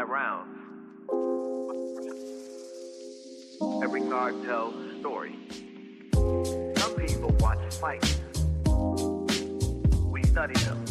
5 rounds. Every card tells a story. Some people watch fights. We study them.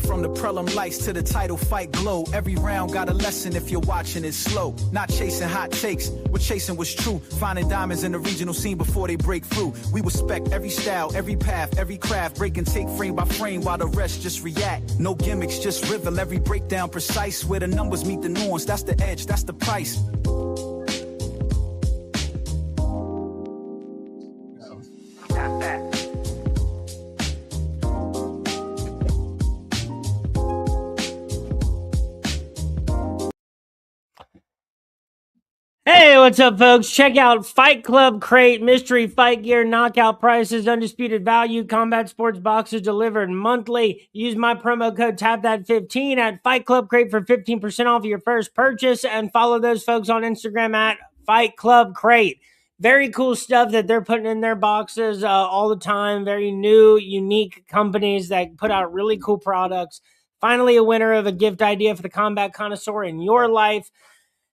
From the prelum lights to the title fight glow, every round got a lesson if you're watching it slow. Not chasing hot takes, we're chasing what's true. Finding diamonds in the regional scene before they break through. We respect every style, every path, every craft. Break and take frame by frame while the rest just react. No gimmicks, just rhythm, every breakdown precise. Where the numbers meet the nuance, that's the edge, that's the price. Tap that. Hey, what's up, folks? Check out Fight Club Crate, mystery fight gear, knockout prices, undisputed value, combat sports boxes delivered monthly. Use my promo code TAPTHAT15 at Fight Club Crate for 15% off your first purchase, and follow those folks on Instagram at Fight Club Crate. Very cool stuff that they're putting in their boxes all the time. Very new, unique companies that put out really cool products. Finally, a winner of a gift idea for the combat connoisseur in your life.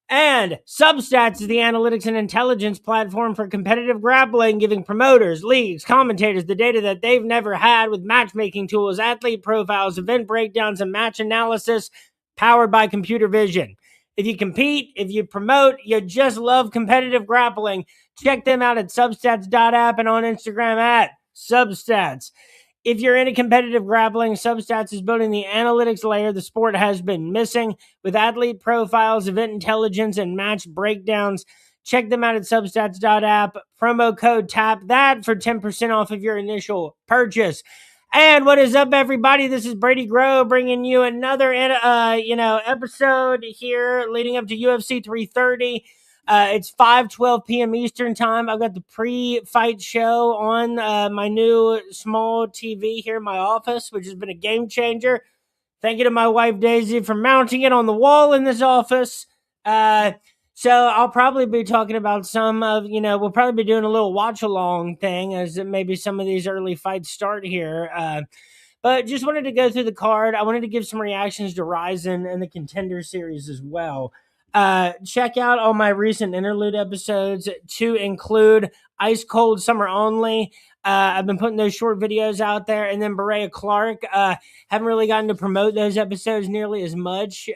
And Substats is the analytics and intelligence platform for competitive grappling, giving promoters, leagues, commentators the data that they've never had with matchmaking tools, athlete profiles, event breakdowns, and match analysis powered by computer vision. If you compete, if you promote, you just love competitive grappling, check them out at substats.app and on Instagram at Substats. If you're into competitive grappling, Substats is building the analytics layer the sport has been missing with athlete profiles, event intelligence, and match breakdowns. Check them out at substats.app. Promo code TAPTHAT for 10% off of your initial purchase. And what is up, everybody? This is Brady Grove bringing you another episode here leading up to UFC 330. It's 5:12 p.m. Eastern time. I've got the pre-fight show on my new small TV here in my office, which has been a game changer. Thank you to my wife, Daisy, for mounting it on the wall in this office. So I'll probably be talking about we'll probably be doing a little watch-along thing as maybe some of these early fights start here. But just wanted to go through the card. I wanted to give some reactions to RIZIN and the Contender Series as well. Check out all my recent interlude episodes to include Ice Cold Summer Only. I've been putting those short videos out there, and then Berea Clark. Haven't really gotten to promote those episodes nearly as much.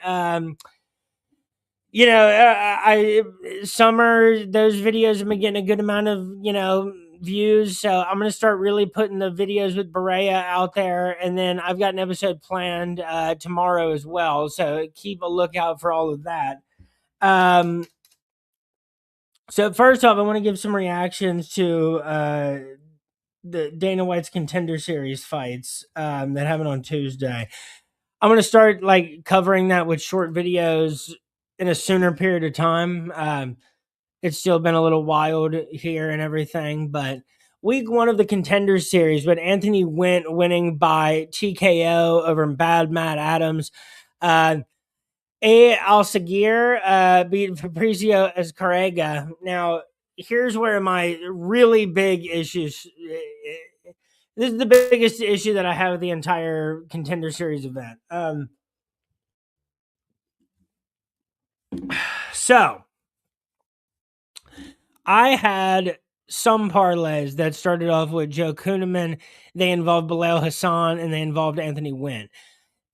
Summer, those videos have been getting a good amount of, views. So I'm going to start really putting the videos with Berea out there. And then I've got an episode planned tomorrow as well. So keep a lookout for all of that. So first off, I want to give some reactions to the Dana White's Contender Series fights that happened on Tuesday. I'm going to start covering that with short videos in a sooner period of time. It's still been a little wild here and everything, but week 1 of the Contender Series, but Anthony Went winning by TKO over Bad Matt Adams. Al-Sagir beat Fabricio Escarrega. Now, here's where my really big issues... This is the biggest issue that I have with the entire Contender Series event. So, I had some parlays that started off with Joe Kuhneman. They involved Bilal Hassan, and they involved Anthony Wynn.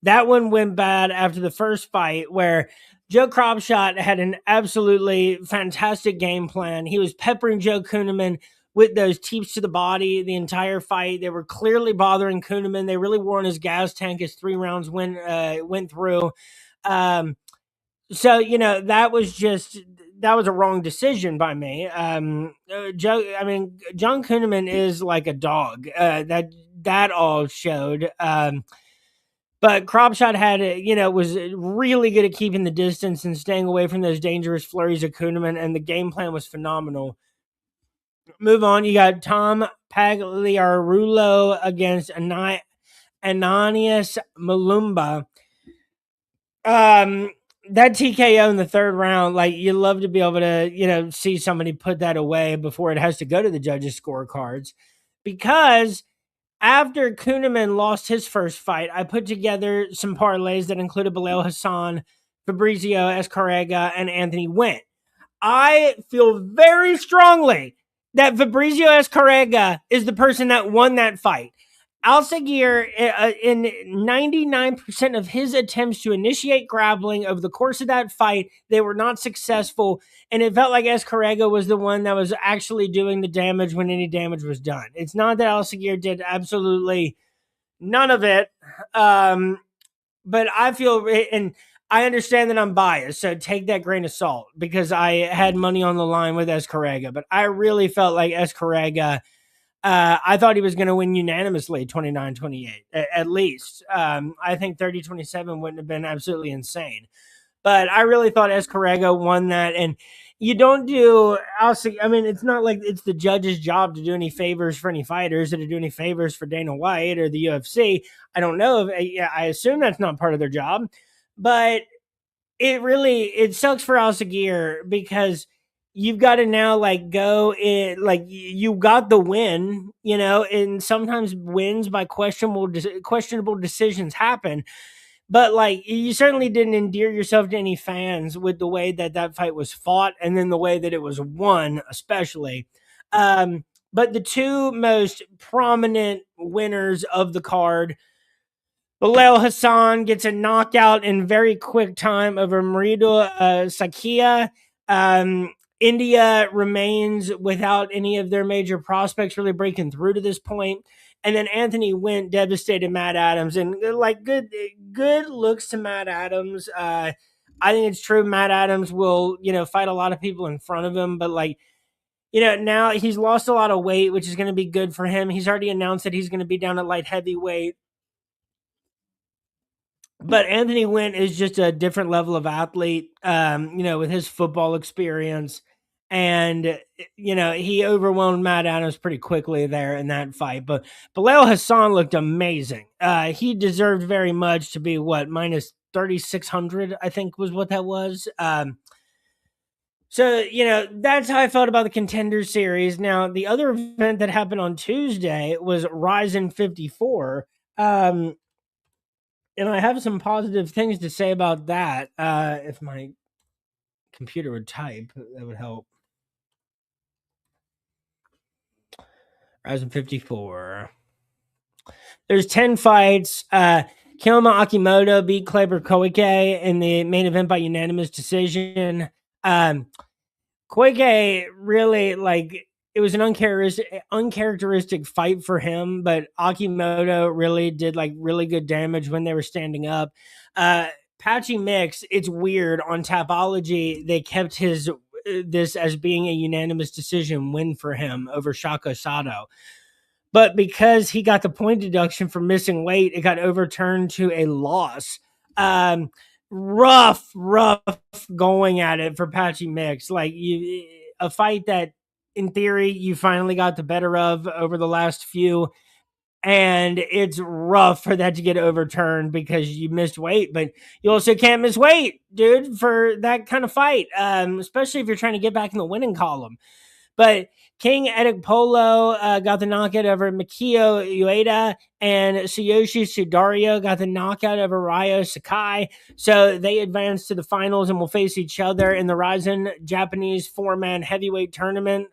That one went bad after the first fight where Joe Cropshot had an absolutely fantastic game plan. He was peppering Joe Kuhneman with those teeps to the body the entire fight. They were clearly bothering Kuhneman. They really wore on his gas tank as 3 rounds went through. That was a wrong decision by me. John Kuhneman is like a dog. That all showed. But Cropshot was really good at keeping the distance and staying away from those dangerous flurries of Kuhneman, and the game plan was phenomenal. Move on. You got Tom Pagliarulo against Ananias Malumba. That TKO in the third round, like you love to be able to, see somebody put that away before it has to go to the judges' scorecards. Because after Kuhneman lost his first fight, I put together some parlays that included Bilal Hassan, Fabrizio Escarrega, and Anthony Wynn. I feel very strongly that Fabrizio Escarrega is the person that won that fight. Alcigir, in 99% of his attempts to initiate grappling over the course of that fight, they were not successful, and it felt like Escarrega was the one that was actually doing the damage when any damage was done. It's not that Alcigir did absolutely none of it, but I feel, and I understand that I'm biased, so take that grain of salt because I had money on the line with Escarrega, but I really felt like Escarrega, I thought he was going to win unanimously 29-28, at least. I think 30-27 wouldn't have been absolutely insane. But I really thought Escarrega won that. And you don't do, I mean, it's not like it's the judge's job to do any favors for any fighters or to do any favors for Dana White or the UFC. I don't know. I assume that's not part of their job. But it sucks for Alcigir because you've got to now go in, you got the win, and sometimes wins by questionable decisions happen. But you certainly didn't endear yourself to any fans with the way that fight was fought and then the way that it was won, especially. But the two most prominent winners of the card, Bilal Hassan gets a knockout in very quick time over Murido Sakia. India remains without any of their major prospects really breaking through to this point. And then Anthony Wynn devastated Matt Adams. And good looks to Matt Adams. I think it's true Matt Adams will, fight a lot of people in front of him. But now he's lost a lot of weight, which is going to be good for him. He's already announced that he's going to be down at light heavyweight. But Anthony Wynn is just a different level of athlete, with his football experience. And, he overwhelmed Matt Adams pretty quickly there in that fight. But Bilal Hassan looked amazing. He deserved very much to be, minus 3,600, I think was what that was. So, that's how I felt about the Contender Series. Now, the other event that happened on Tuesday was RIZIN 54. And I have some positive things to say about that. If my computer would type, that would help. RIZIN 54. There's 10 fights. Kilma Akimoto beat Kleber Koike in the main event by unanimous decision. Koike really, it was an uncharacteristic fight for him, but Akimoto really did really good damage when they were standing up. Patchy Mix, it's weird. On Tapology, they kept this as being a unanimous decision win for him over Shaka Sato. But because he got the point deduction for missing weight, it got overturned to a loss. Rough going at it for Patchy Mix. A fight that, in theory, you finally got the better of over the last few, and it's rough for that to get overturned because you missed weight, but you also can't miss weight, dude, for that kind of fight, especially if you're trying to get back in the winning column. But King Edikpolo got the knockout over Mikio Ueda, and Tsuyoshi Sudario got the knockout over Ryo Sakai. So they advanced to the finals and will face each other in the RIZIN Japanese 4-man heavyweight tournament.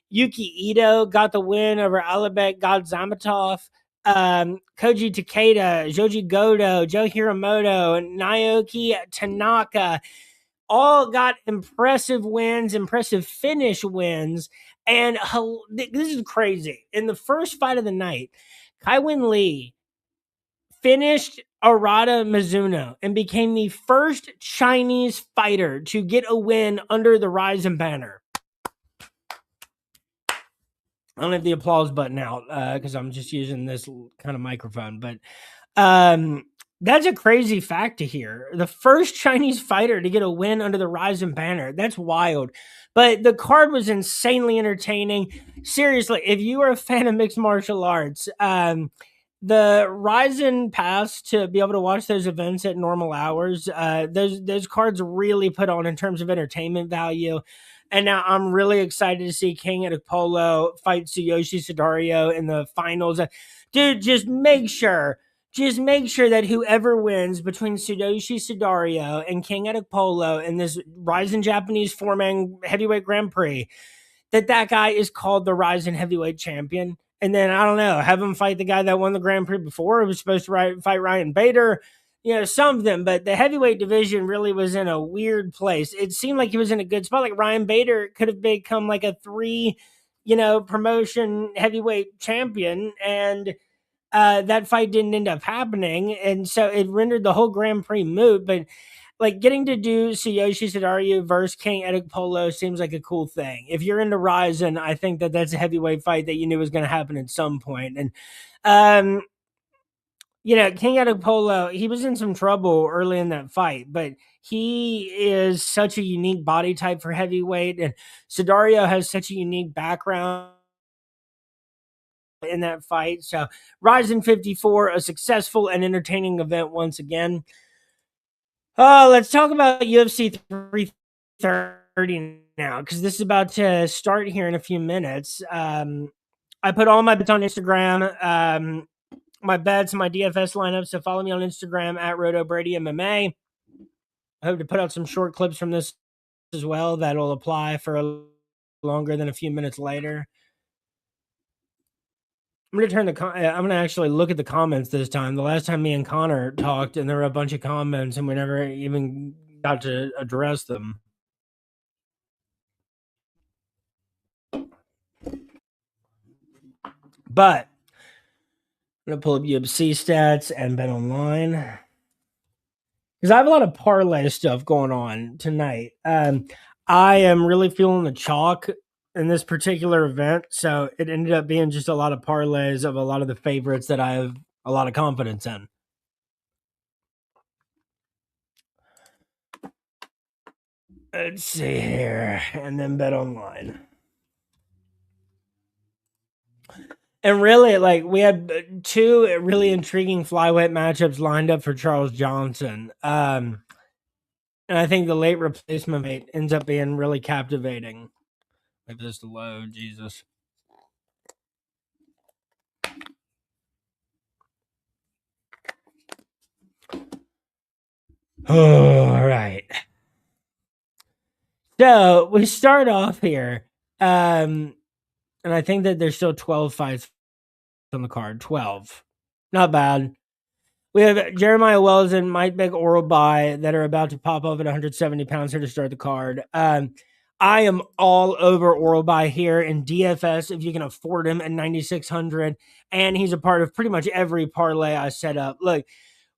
Yuki Ito got the win over Alibek Godzamatov. Koji Takeda, Joji Goto, Joe Hiramoto, Naoki Tanaka all got impressive wins, impressive finish wins. And this is crazy. In the first fight of the night, Kaiwin Lee finished Arata Mizuno and became the first Chinese fighter to get a win under the RIZIN banner. I don't have the applause button out because I'm just using this kind of microphone. But that's a crazy fact to hear. The first Chinese fighter to get a win under the RIZIN banner. That's wild. But the card was insanely entertaining. Seriously, if you are a fan of mixed martial arts, the RIZIN pass to be able to watch those events at normal hours, those cards really put on in terms of entertainment value. And now I'm really excited to see King Adekpolo fight Tsuyoshi Sidario in the finals. Dude, just make sure that whoever wins between Tsuyoshi Sidario and King Adekpolo in this RIZIN Japanese four-man heavyweight Grand Prix, that guy is called the RIZIN heavyweight champion. And then, I don't know, have him fight the guy that won the Grand Prix before, who was supposed to fight Ryan Bader, something. But the heavyweight division really was in a weird place. It seemed like he was in a good spot. Like Ryan Bader could have become like a 3, promotion heavyweight champion. And that fight didn't end up happening. And so it rendered the whole Grand Prix moot. But like getting to do Tsuyoshi Sidario versus King Adekpolo seems like a cool thing. If you're into RIZIN, I think that's a heavyweight fight that you knew was going to happen at some point. And, King Adekpolo, he was in some trouble early in that fight, but he is such a unique body type for heavyweight. And Sidario has such a unique background in that fight. So RIZIN 54, a successful and entertaining event once again. Let's talk about UFC 330 now, because this is about to start here in a few minutes. I put all my bets on Instagram, my bets, my DFS lineup, so follow me on Instagram at RotoBrady MMA. I hope to put out some short clips from this as well that'll apply for longer than a few minutes later. I'm going to actually look at the comments this time. The last time me and Connor talked, and there were a bunch of comments, and we never even got to address them. But I'm going to pull up UFC stats and bet online, because I have a lot of parlay stuff going on tonight. I am really feeling the chalk in this particular event, so it ended up being just a lot of parlays of a lot of the favorites that I have a lot of confidence in. Let's see here, and then bet online. And really, like, we had 2 really intriguing flyweight matchups lined up for Charles Johnson. And I think the late replacement weight ends up being really captivating. Wait for this to load, Jesus. All right. So we start off here. And I think that there's still 12 fights on the card. 12. Not bad. We have Jeremiah Wells and Mike Big Orobai that are about to pop up at 170 pounds here to start the card. I am all over Orobai here in DFS if you can afford him at 9,600. And he's a part of pretty much every parlay I set up. Look,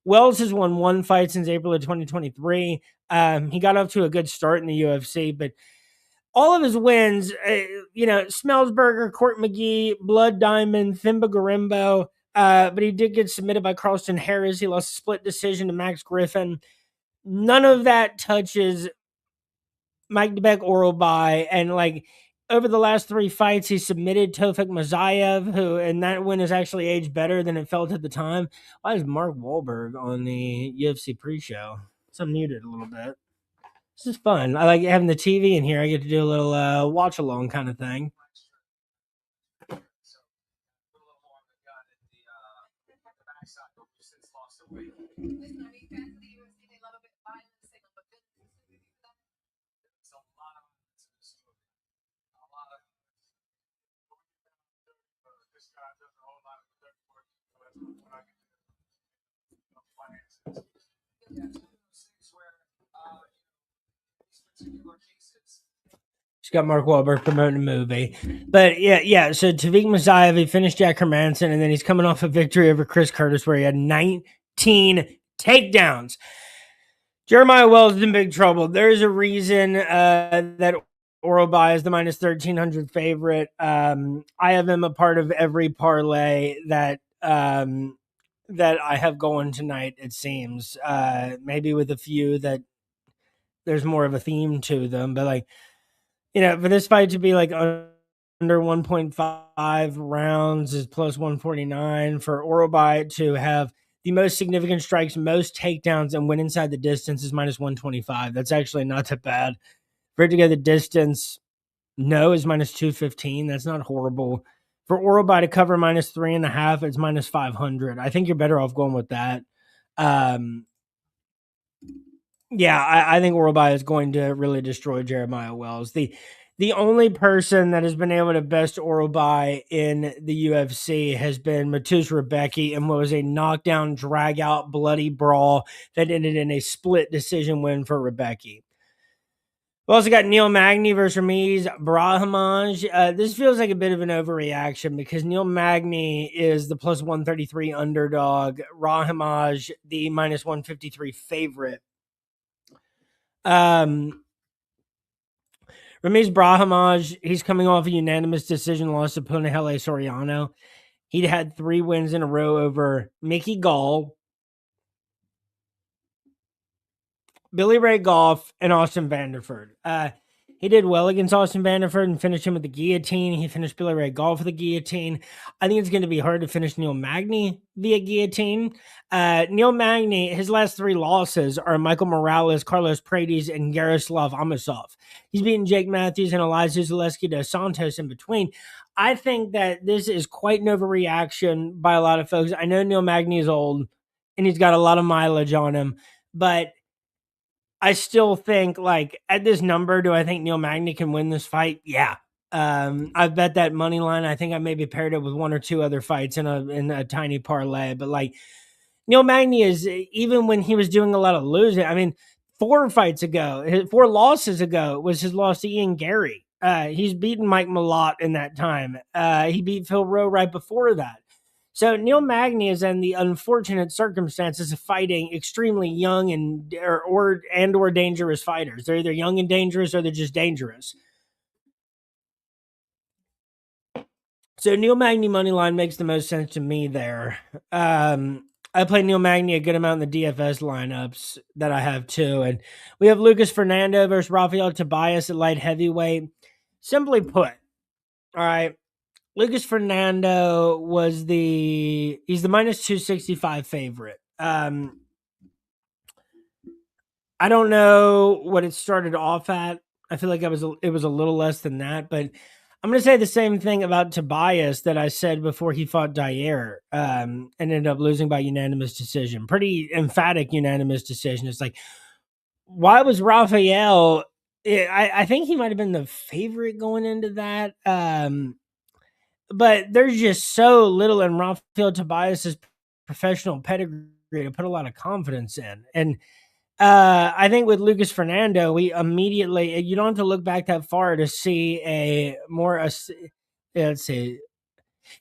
Wells has won 1 fight since April of 2023. He got off to a good start in the UFC, but all of his wins, Smellsberger, Court McGee, Blood Diamond, Thimba Garimbo, but he did get submitted by Carlston Harris. He lost a split decision to Max Griffin. None of that touches Mike Debek Orobai. And like over the last 3 fights, he submitted Tofik Mazayev, and that win has actually aged better than it felt at the time. Why is Mark Wahlberg on the UFC pre-show? So I'm muted a little bit. This is fun. I like having the TV in here. I get to do a little watch along kind of thing. She's got Mark Wahlberg promoting a movie. But yeah. So Tavik Mazayev, he finished Jack Hermanson, and then he's coming off a victory over Chris Curtis where he had 19 takedowns. Jeremiah Wells is in big trouble. There's a reason that Orobai is the minus 1,300 favorite. I have him a part of every parlay that I have going tonight, it seems. Maybe with a few that there's more of a theme to them. But, like, for this fight to be, like, under 1.5 rounds is plus 149. For Orobai to have the most significant strikes, most takedowns, and win inside the distance is minus 125. That's actually not that bad. For it to go the distance, no, is minus 215. That's not horrible. For Orobai to cover minus 3.5, it's minus 500. I think you're better off going with that. Yeah, I think Orobai is going to really destroy Jeremiah Wells. The only person that has been able to best Orobai in the UFC has been Matus Rebecki, and was a knockdown, drag out, bloody brawl that ended in a split decision win for Rebecki. We also got Neil Magny versus Ramiz Brahimaj. This feels like a bit of an overreaction because Neil Magny is the plus 133 underdog, Brahimaj the minus 153 favorite. Ramiz Brahimaj, he's coming off a unanimous decision loss to Punahele Soriano. He'd had 3 wins in a row over Mickey Gall, Billy Ray Goff, and Austin Vanderford. He did well against Austin Vanderford and finished him with the guillotine. He finished Billy Ray Goff with the guillotine. I think it's going to be hard to finish Neil Magny via guillotine. Neil Magny, his last 3 losses are Michael Morales, Carlos Paredes, and Yaroslav Amosov. He's beaten Jake Matthews and Eliza Zaleski dos Santos in between. I think that this is quite an overreaction by a lot of folks. I know Neil Magny is old and he's got a lot of mileage on him, but I still think, like, at this number, do I think Neil Magny can win this fight? Yeah. I bet that money line. I think I maybe paired it with 1 or 2 other fights in a tiny parlay. But like, Neil Magny is, even when he was doing a lot of losing, I mean, 4 losses ago was his loss to Ian Gary. He's beaten Mike Malott in that time. He beat Phil Rowe right before that. So Neil Magny is in the unfortunate circumstances of fighting extremely young and or dangerous fighters. They're either young and dangerous or they're just dangerous. So Neil Magny money line makes the most sense to me there. I play Neil Magny a good amount in the DFS lineups that I have too. And we have Lucas Fernando versus Rafael Tobias at light heavyweight. Simply put, all right, Lucas Fernando he's the minus 265 favorite. I don't know what it started off at. I feel like it was a little less than that, but I'm going to say the same thing about Tobias that I said before he fought Dyer, and ended up losing by unanimous decision. Pretty emphatic unanimous decision. It's like, why was Rafael? I think he might have been the favorite going into that. But there's just so little in Rafael Tobias's professional pedigree to put a lot of confidence in. And I think with Lucas Fernando, we immediately, you don't have to look back that far to see let's see.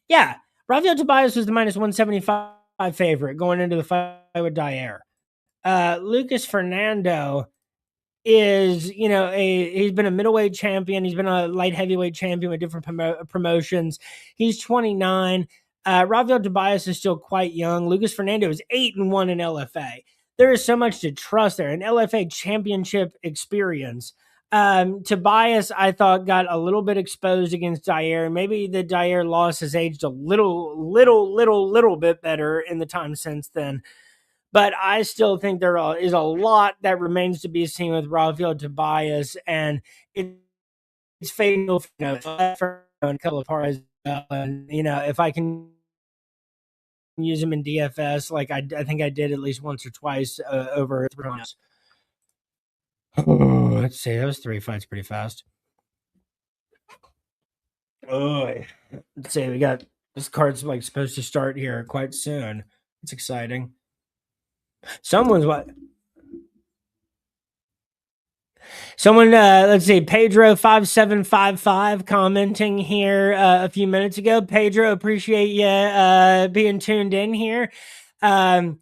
Yeah, Rafael Tobias was the minus 175 favorite going into the fight with Dyer. Lucas Fernando is, he's been a middleweight champion. He's been a light heavyweight champion with different promotions. He's 29. Rafael Tobias is still quite young. Lucas Fernando is 8-1 in LFA. There is so much to trust there. An LFA championship experience. Tobias, I thought, got a little bit exposed against Dyer. Maybe the Dyer loss has aged a little bit better in the time since then. But I still think there is a lot that remains to be seen with Rafael Tobias, and it's fatal for a couple of parts. And if I can use him in DFS, like I think I did at least once or twice over 3 rounds. Oh, let's see, those 3 fights pretty fast. Oh, let's see, we got this card's like supposed to start here quite soon. It's exciting. Let's see, Pedro5755 commenting here a few minutes ago. Pedro, appreciate you being tuned in here. Pedro,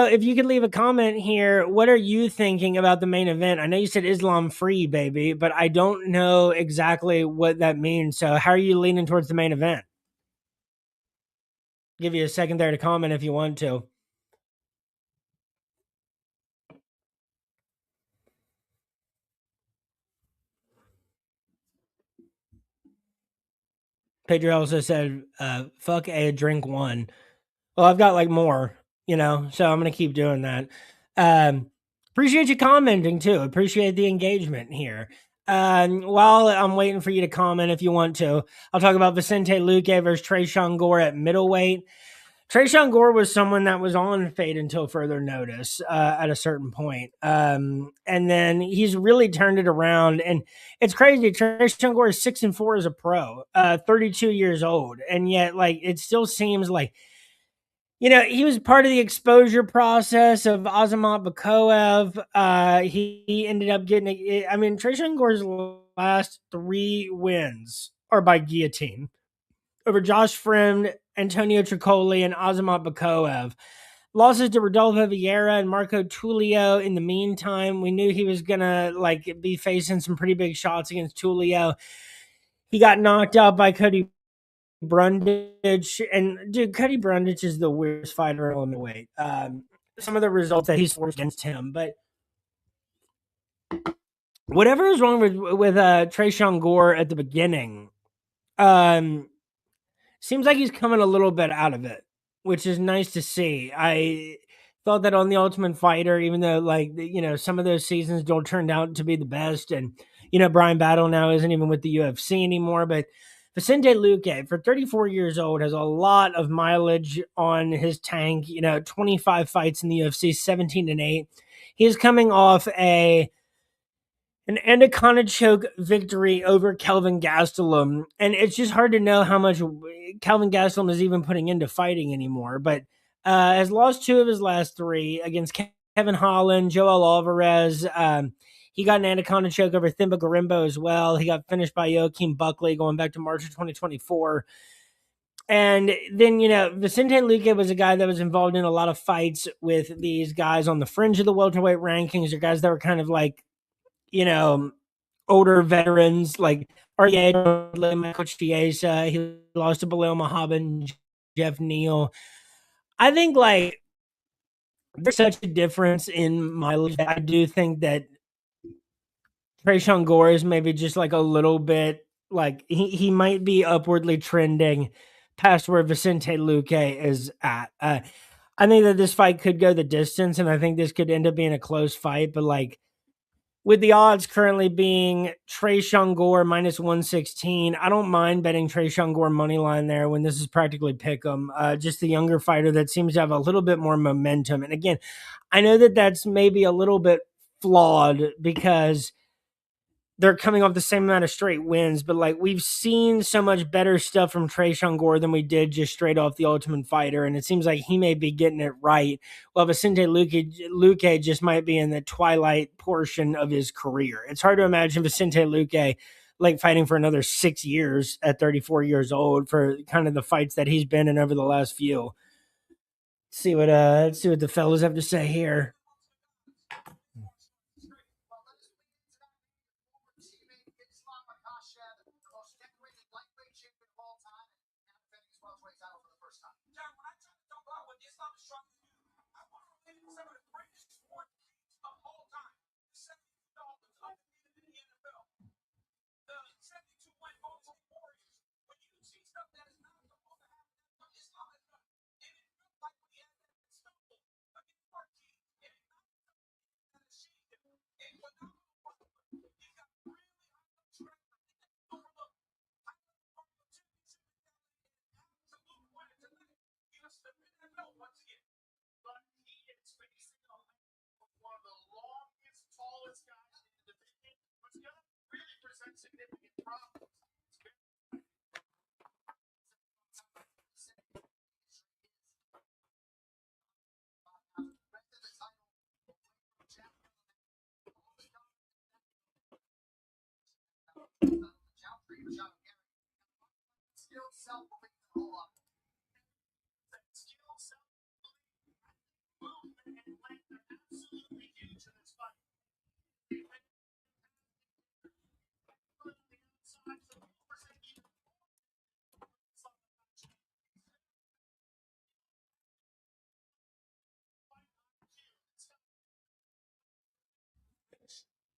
if you could leave a comment here, what are you thinking about the main event? I know you said Islam free, baby, but I don't know exactly what that means. So how are you leaning towards the main event? Give you a second there to comment if you want to. Pedro also said, fuck a drink one. Well, I've got like more, so I'm going to keep doing that. Appreciate you commenting too. Appreciate the engagement here. While I'm waiting for you to comment, if you want to, I'll talk about Vicente Luque versus Tresean Gore at middleweight. Tresean Gore was someone that was on fade until further notice at a certain point. And then he's really turned it around. And it's crazy. Tresean Gore is 6-4 as a pro, 32 years old. And yet, like, it still seems like, he was part of the exposure process of Azamat Bakoev. He ended up getting, Tresean Gore's last 3 wins are by guillotine over Josh Friend, Antonio Tricoli, and Azamat Bakoev. Losses to Rodolfo Vieira and Marco Tulio. In the meantime, we knew he was going to be facing some pretty big shots against Tulio. He got knocked out by Cody Brundage. And, dude, Cody Brundage is the weirdest fighter in the weight. Some of the results that he's forced against him. But whatever is wrong with Tresean Gore at the beginning, seems like he's coming a little bit out of it, which is nice to see. I thought that on The Ultimate Fighter, even though some of those seasons don't turn out to be the best, and Brian Battle now isn't even with the UFC anymore, but Vicente Luque, for 34 years old, has a lot of mileage on his tank. 25 fights in the UFC, 17-8. He's coming off an anaconda choke victory over Kelvin Gastelum. And it's just hard to know how much Kelvin Gastelum is even putting into fighting anymore. But has lost 2 of his last 3 against Kevin Holland, Joel Alvarez. He got an anaconda choke over Thimba Garimbo as well. He got finished by Joaquin Buckley going back to March of 2024. And then, Vicente Luque was a guy that was involved in a lot of fights with these guys on the fringe of the welterweight rankings, or guys that were kind of like, older veterans like Michael Chiesa. He lost to Bilal Muhammad, Jeff Neal. I think there's such a difference in mileage. I do think that Tresean Gore is maybe just a little bit he might be upwardly trending past where Vicente Luque is at. I think that this fight could go the distance, and I think this could end up being a close fight, but with the odds currently being Tresean Gore minus 116, I don't mind betting Tresean Gore money line there when this is practically pick'em. Just the younger fighter that seems to have a little bit more momentum. And again, I know that that's maybe a little bit flawed because they're coming off the same amount of straight wins, but we've seen so much better stuff from Tresean Gore than we did just straight off The Ultimate Fighter, and it seems like he may be getting it right. Well, Vicente Luque just might be in the twilight portion of his career. It's hard to imagine Vicente Luque fighting for another 6 years at 34 years old for kind of the fights that he's been in over the last few. Let's see what the fellas have to say here.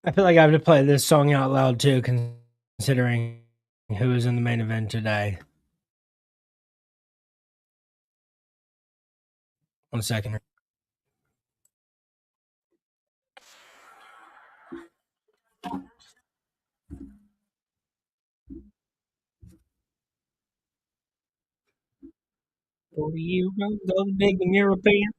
I feel like I have to play this song out loud too, considering who is in the main event today. 1 second. €40 go big and European.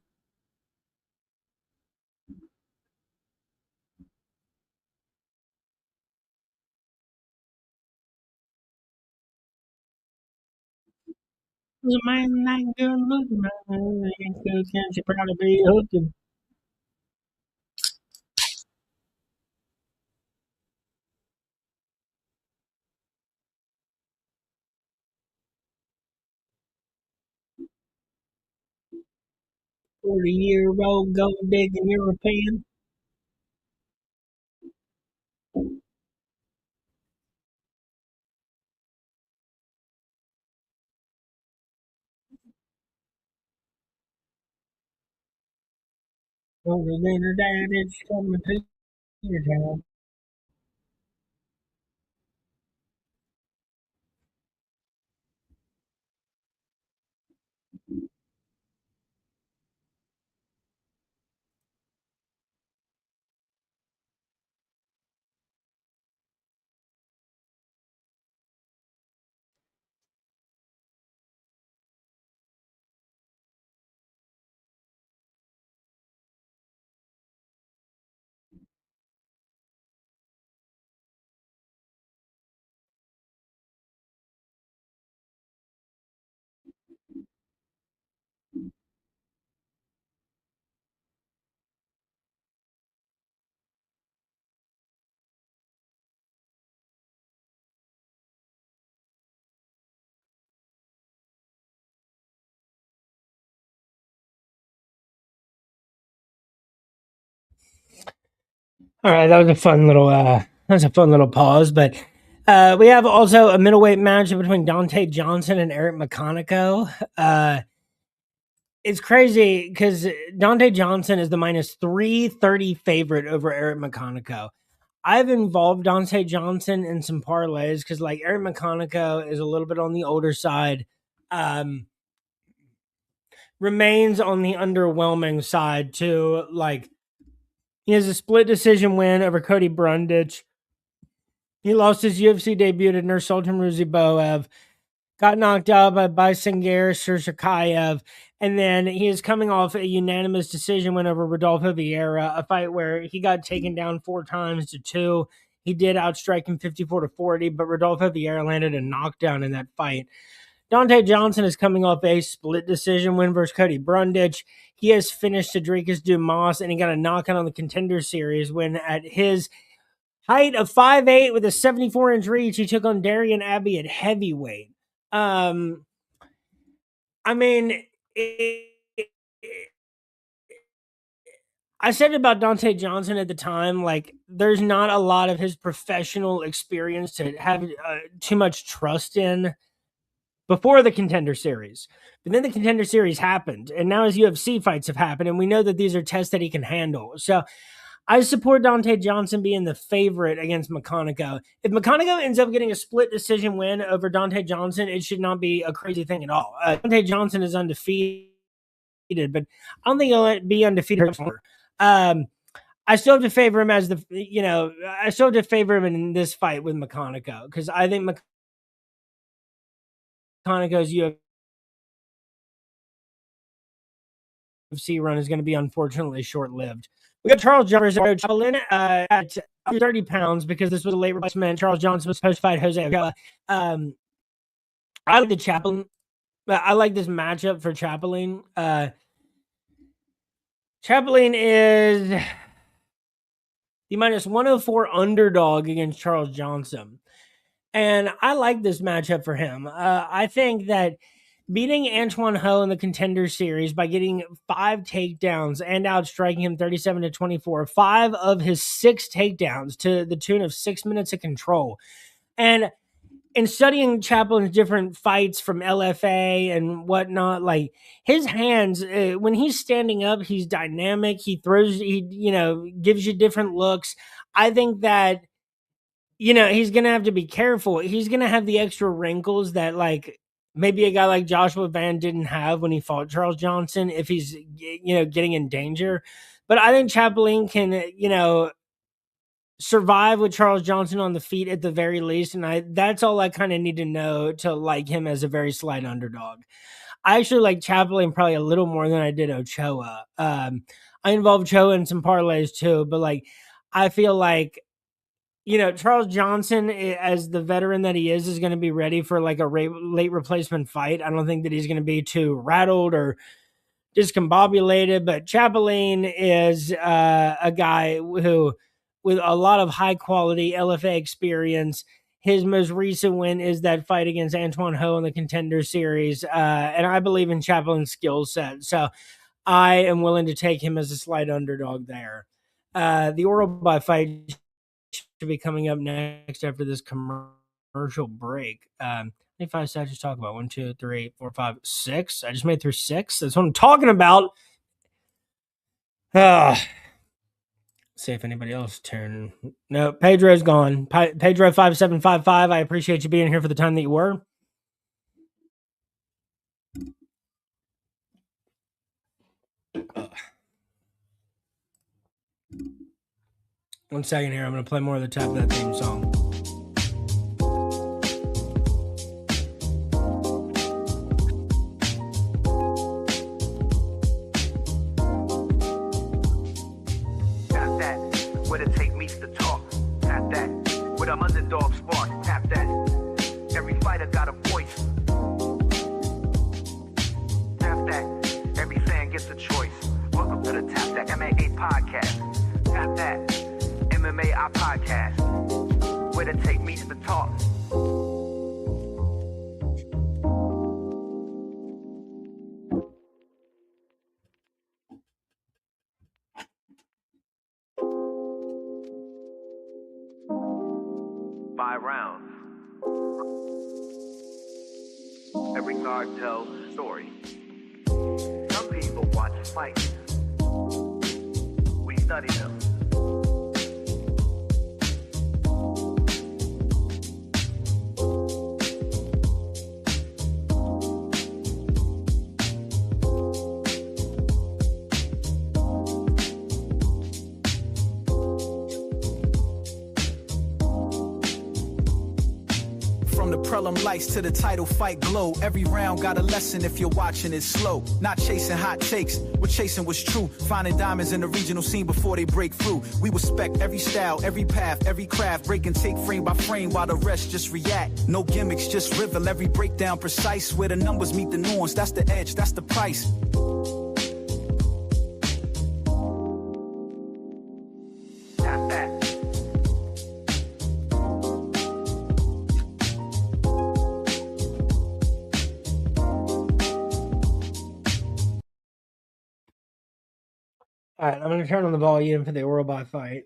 Was a man not good looking, man. Can't you proud to be hooking? €40 go big and European. Over dinner, dad, it's coming to your town. All right, that was a fun little pause, but we have also a middleweight match between Dante Johnson and Eric McConaughey. It's crazy because Dante Johnson is the minus 330 favorite over Eric McConaughey. I've involved Dante Johnson in some parlays because like Eric McConaughey is a little bit on the older side. Remains on the underwhelming side too. Like he has a split decision win over Cody Brundage. He lost his UFC debut to Nursultan Ruziboev, got knocked out by Baysinger Surshakayev, and then he is coming off a unanimous decision win over Rodolfo Vieira, a fight where he got taken down 4 times to 2. He did outstrike him 54-40, but Rodolfo Vieira landed a knockdown in that fight. Dante Johnson is coming off a split decision win versus Cody Brundage. He has finished Adrikus Dumas, and he got a knockout on the Contender Series when at his height of 5'8" with a 74-inch reach, he took on Darian Abbey at heavyweight. I mean, I said about Dante Johnson at the time, like, there's not a lot of his professional experience to have too much trust in before the Contender Series. But then the Contender Series happened, and now his UFC fights have happened, and we know that these are tests that he can handle. So I support Dante Johnson being the favorite against McConaughey. If McConaughey ends up getting a split decision win over Dante Johnson, it should not be a crazy thing at all. Dante Johnson is undefeated, but I don't think he'll be undefeated. I still have to favor him I still have to favor him in this fight with McConaughey because I think McConaughey's UFC run is going to be unfortunately short-lived. We got Charles Johnson at 30 pounds because this was a late replacement. Charles Johnson was supposed to fight Jose Avila. I like the Chaplin. I like this matchup for Chaplin. Chaplin is the minus 104 underdog against Charles Johnson. And I like this matchup for him. I think that beating Antoine Ho in the Contender Series by getting 5 takedowns and outstriking him 37-24, 5 of his 6 takedowns to the tune of 6 minutes of control. And in studying Chaplin's different fights from LFA and whatnot, like his hands, when he's standing up, he's dynamic. He throws, gives you different looks. I think that, he's going to have to be careful. He's going to have the extra wrinkles that like maybe a guy like Joshua Van didn't have when he fought Charles Johnson if he's, getting in danger. But I think Chapolin can, survive with Charles Johnson on the feet at the very least. And that's all I kind of need to know to like him as a very slight underdog. I actually like Chapolin probably a little more than I did Ochoa. I involved Ochoa in some parlays too, but like I feel like Charles Johnson, as the veteran that he is going to be ready for like a late replacement fight. I don't think that he's going to be too rattled or discombobulated, but Chapolin is a guy who, with a lot of high quality LFA experience, his most recent win is that fight against Antoine Ho in the Contender Series, and I believe in Chaplin's skill set, so I am willing to take him as a slight underdog there. The Oral by fight should be coming up next after this commercial break. 5 stats to talk about. 1, 2, 3, 4, 5, 6. I just made through 6. That's what I'm talking about. See if anybody else turned. No, Pedro's gone. Pedro 5755. I appreciate you being here for the time that you were. One second here. I'm going to play more of the Tap That theme song. Tap that, where the tape meets the talk. Tap that, where them underdogs spark. Tap that, every fighter got a voice. Tap that, every fan gets a choice. Welcome to the Tap That MMA podcast. Tap that, MMA our podcast, where the tape meets the talk. Five rounds. Every card tells a story. Some people watch fights. We study them. From the prelim lights to the title fight glow, every round got a lesson if you're watching it slow. Not chasing hot takes, we're chasing what's true. Finding diamonds in the regional scene before they break through. We respect every style, every path, every craft. Break and take frame by frame while the rest just react. No gimmicks, just rivel every breakdown precise. Where the numbers meet the nuance, that's the edge, that's the price. Tap that. All right, I'm going to turn on the volume for the Oral by fight.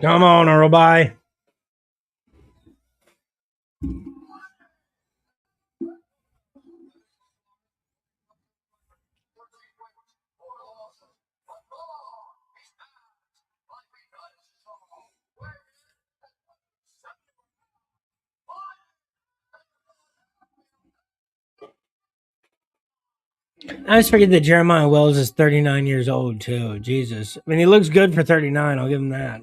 Come on, Oral by. I just forget that Jeremiah Wells is 39 years old, too. Jesus. I mean, he looks good for 39. I'll give him that.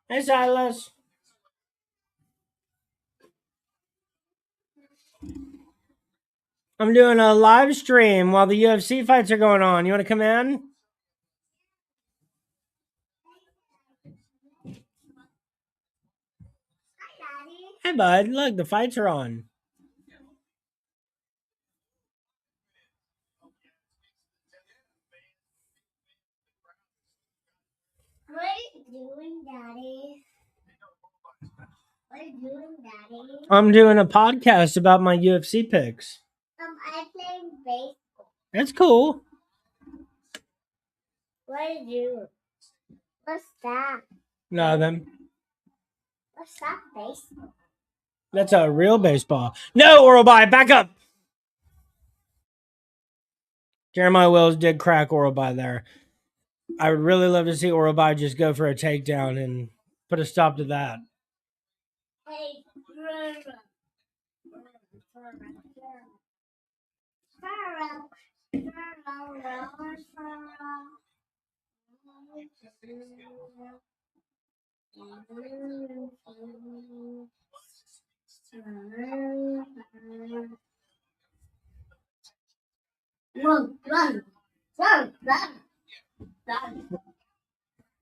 Hey, Silas. I'm doing a live stream while the UFC fights are going on. You want to come in? Hey, bud. Look, the fights are on. What are you doing, Daddy? What are you doing, Daddy? I'm doing a podcast about my UFC picks. I play baseball. That's cool. What are you doing? What's that? Nothing. What's that baseball? That's a real baseball. No, Orobai, back up. Jeremiah Wells did crack Orobai there. I would really love to see Orobai just go for a takedown and put a stop to that. Hey, run.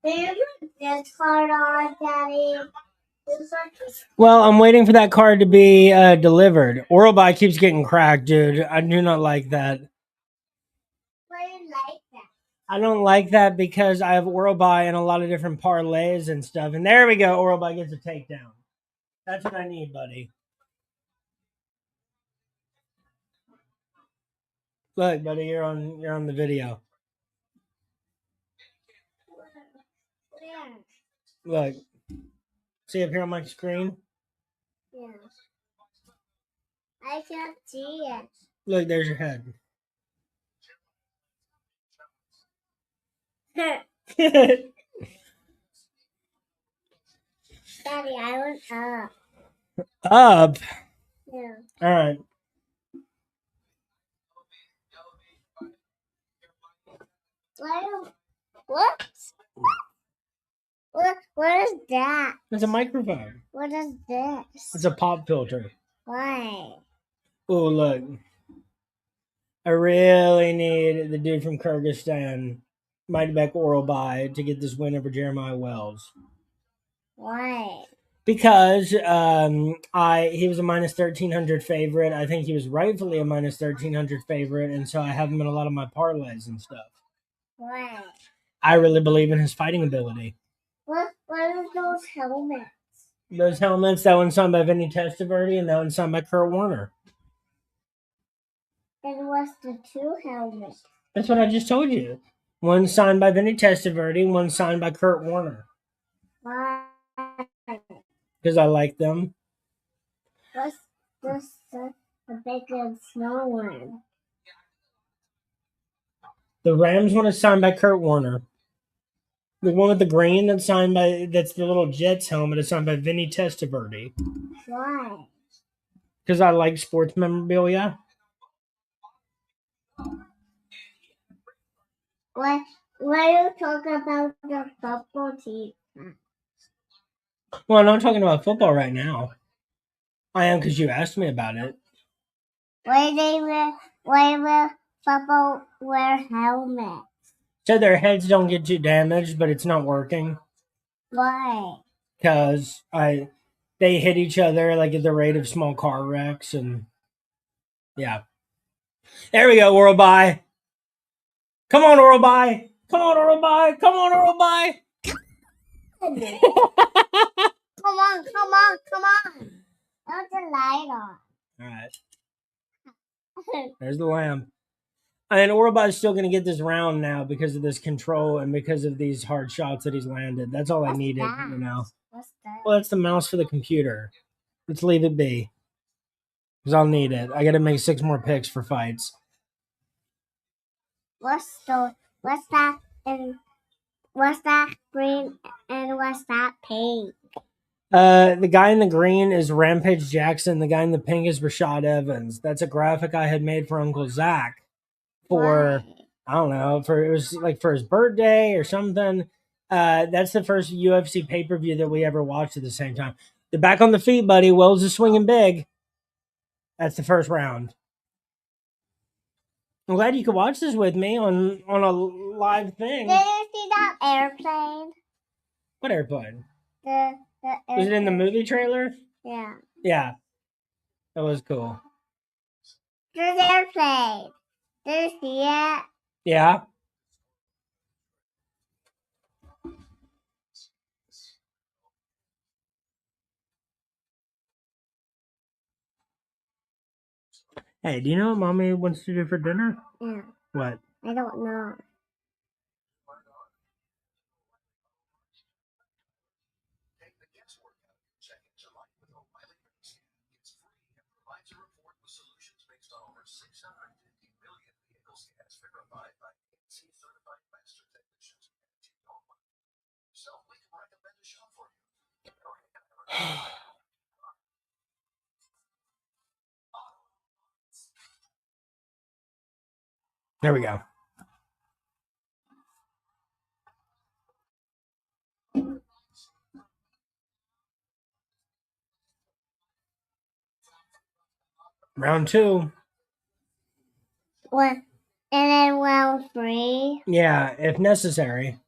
Can you put this card on, Daddy? Well, I'm waiting for that card to be delivered. Orobai keeps getting cracked, dude. I do not like that. Why do you like that? I don't like that because I have Orobai in a lot of different parlays and stuff. And there we go. Orobai gets a takedown. That's what I need, buddy. Look, buddy, you're on the video. Where? Look. See up here on my screen? Yeah. I can't see it. Look, there's your head. Daddy, I went up. Up. Yeah. All right. What? What is that? It's a microphone. What is this? It's a pop filter. Why? Oh, look. I really need the dude from Kyrgyzstan, Mightybek Orobai, to get this win over Jeremiah Wells. Why? Because he was a minus 1,300 favorite. I think he was rightfully a minus 1,300 favorite, and so I have him in a lot of my parlays and stuff. Why? I really believe in his fighting ability. What are those helmets? Those helmets, that one's signed by Vinny Testaverde, and that one's signed by Kurt Warner. And what's the two helmets? That's what I just told you. One signed by Vinny Testaverde, one signed by Kurt Warner. Why? Because I like them. What's the big and small one? The Rams one is signed by Kurt Warner. The one with the green that's the little Jets helmet is signed by Vinny Testaverde. Why? Because I like sports memorabilia. Why are you talking about the football team? Well, I'm not talking about football right now. I am because you asked me about it. Why will football wear helmets? So their heads don't get too damaged, but it's not working. Why? Because they hit each other like at the rate of small car wrecks, and yeah. There we go, Orobai. Come on, Orobai. Come on, Orobai. Come on, Orobai. Come on. Put the light on. All right. There's the lamp. And Orobai's still going to get this round now because of this control and because of these hard shots that he's landed. That's all I needed, that? you know. What's that? Well, that's the mouse for the computer. Let's leave it be. Because I'll need it. I got to make 6 more picks for fights. What's that green and what's that pink? The guy in the green is Rampage Jackson. The guy in the pink is Rashad Evans. That's a graphic I had made for Uncle Zach for, Why? I don't know, it was like for his birthday or something. That's the first UFC pay-per-view that we ever watched at the same time. The back on the feet, buddy. Wells is swinging big. That's the first round. I'm glad you could watch this with me on a live thing. Did you see that airplane? What airplane? The Was it in the movie trailer? Yeah. Yeah. That was cool. There's airplane. Did you see it? Yeah. Hey, do you know what Mommy wants to do for dinner? Yeah. What? I don't know. There we go. Round 2. What? And then round 3. Yeah, if necessary.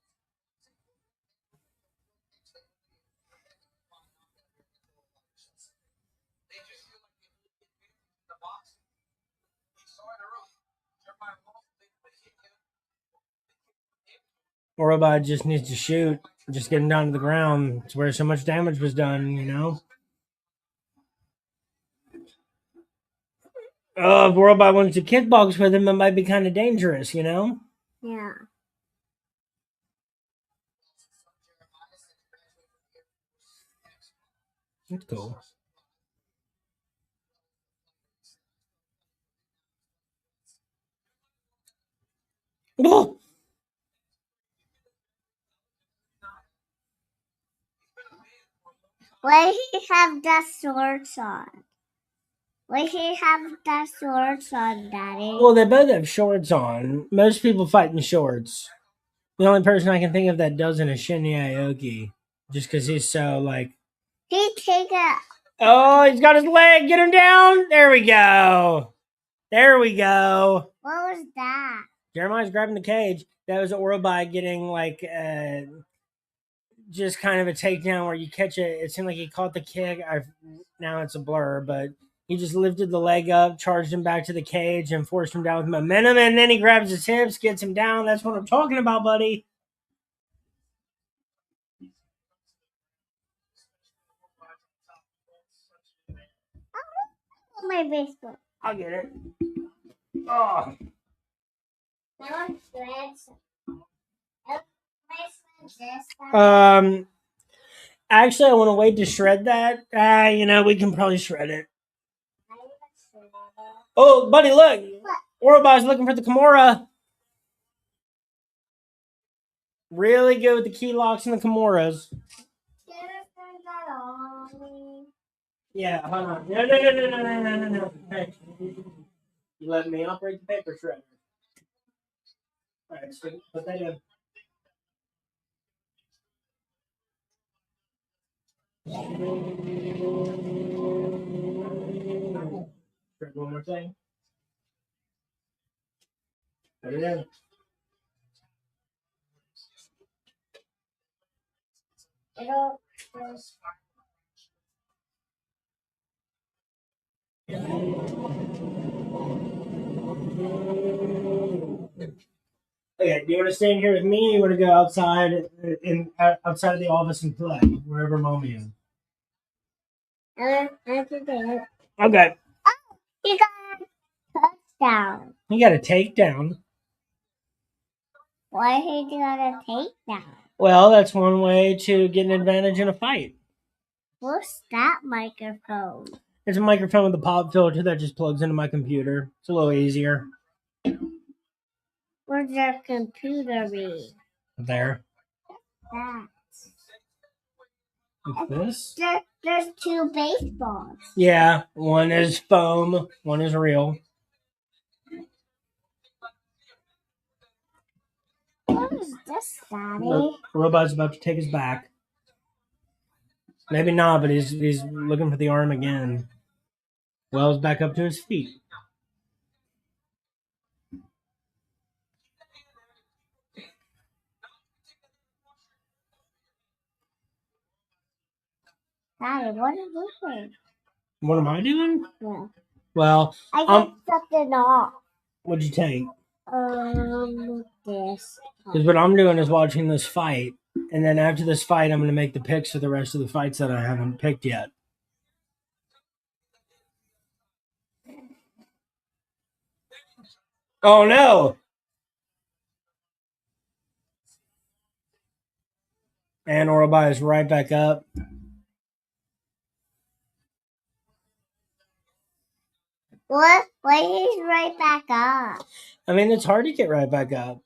Robot just needs to shoot. Just get him down to the ground. It's where so much damage was done, you know? Oh, if Robot wants to kickbox with him, it might be kind of dangerous, you know? Yeah. That's cool. Oh! Why he have the swords on? Why he have the swords on, Daddy? Well, they both have shorts on. Most people fight in shorts. The only person I can think of that doesn't is Shinya Aoki. Just because he's so, like... He take it. Oh, he's got his leg. Get him down. There we go. There we go. What was that? Jeremiah's grabbing the cage. That was Orobai getting, like, just kind of a takedown where you catch it. It seemed like he caught the kick. Now it's a blur, but he just lifted the leg up, charged him back to the cage, and forced him down with momentum. And then he grabs his hips, gets him down. That's what I'm talking about, buddy. My baseball. I'll get it. Oh. Now I'm shreds. Actually, I want to wait to shred that. We can probably shred it. Oh, buddy, look. Orobai's looking for the Kimura. Really good with the key locks and the Kimuras. Yeah, hold on. No. Hey, you let me operate the paper shredder. All right, so put that in. Shred one more thing. Put it in. Okay, do you want to stay in here with me? Or you want to go outside outside of the office and play wherever mommy is? I have to do it. Okay. He got a touchdown. You got a takedown. Why he got a takedown? Well, that's one way to get an advantage in a fight. What's that microphone? It's a microphone with a pop filter that just plugs into my computer. It's a little easier. Where's your computer be? There. That. Like this? There's 2 baseballs. Yeah, one is foam, one is real. What is this, Daddy? Look, Robot's about to take his back. Maybe not, but he's looking for the arm again. Wells back up to his feet. Daddy, what are you doing? What am I doing? Yeah. Well, I got something off. what'd you take? This. Because what I'm doing is watching this fight, and then after this fight, I'm going to make the picks for the rest of the fights that I haven't picked yet. Oh no! And Orobai is right back up. What? Why he's right back up? I mean, it's hard to get right back up.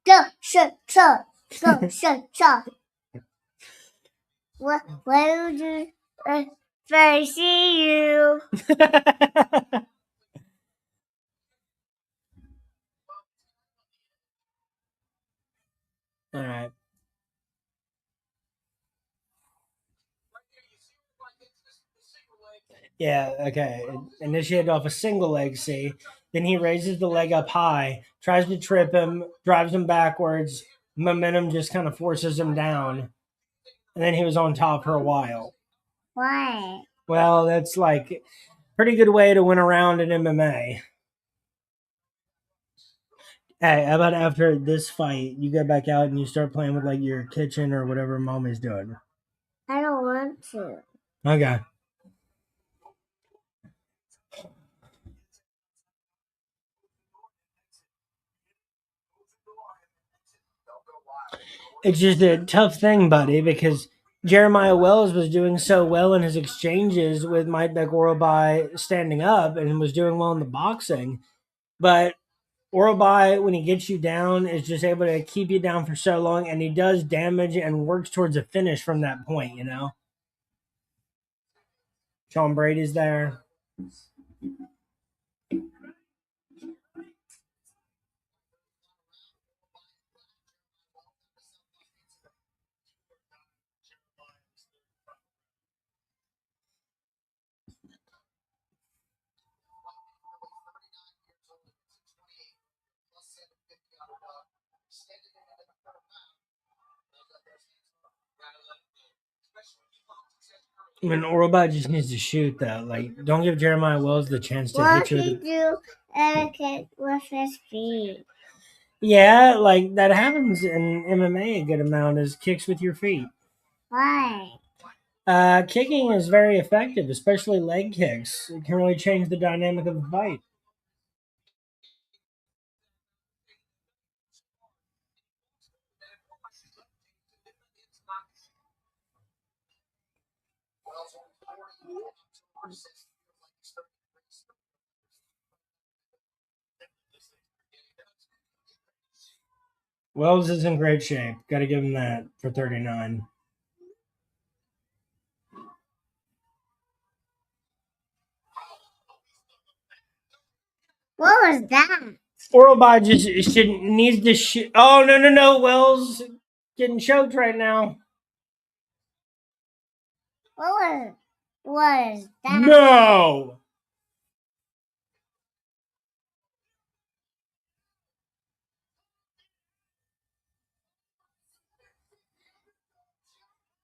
Go, shut. Go, shut. What? Why would you first see you? All right. Yeah, okay. Initiated off a single leg, see. Then he raises the leg up high, tries to trip him, drives him backwards. Momentum just kind of forces him down. And then he was on top for a while. Why? Well, that's like pretty good way to win a round in MMA. Hey, how about after this fight, you get back out and you start playing with like your kitchen or whatever mommy's doing? I don't want to. Okay. It's just a tough thing, buddy, because Jeremiah Wells was doing so well in his exchanges with Mike Orobai standing up and was doing well in the boxing. But Orobai, when he gets you down, is just able to keep you down for so long, and he does damage and works towards a finish from that point, you know? Sean Brady's there. I mean, Orobai just needs to shoot, though. Like, don't give Jeremiah Wells the chance to What hit you. he do kick with his feet? Yeah, like that happens in MMA a good amount is kicks with your feet. Why? Kicking is very effective, especially leg kicks. It can really change the dynamic of the fight. Wells is in great shape. Got to give him that for 39. What was that? Orobai just needs to shoot. Oh, no. Wells getting choked right now. What was that? No!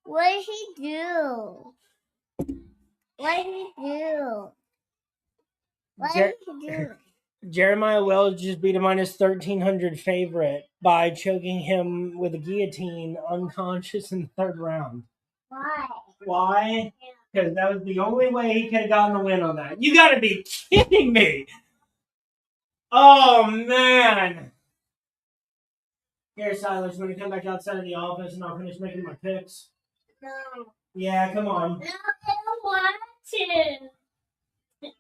What did he do? What did he do? What did he do? Jeremiah Wells just beat a minus 1,300 favorite by choking him with a guillotine unconscious in the third round. Why? Why? Because that was the only way he could have gotten the win on that. You got to be kidding me! Oh, man! Here, Silas, when you come back outside of the office and I'll finish making my picks. No. Yeah, come on. No, I don't want to.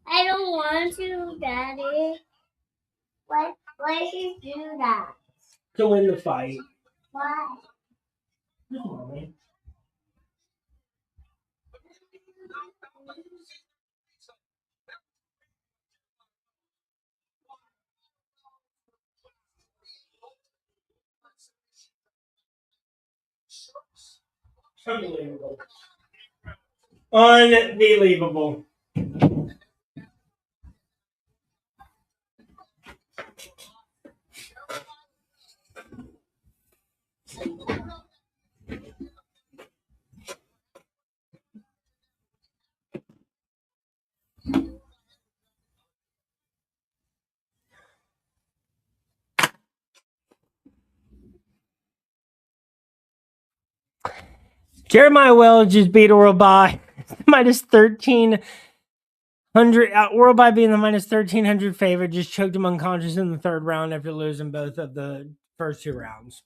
I don't want to, Daddy. Why did you do that? To win the fight. Why? Come on, man. Unbelievable. Unbelievable. Jeremiah Wells just beat Orobai minus 1,300. Orobai being the minus 1,300 favorite, just choked him unconscious in the third round after losing both of the first two rounds.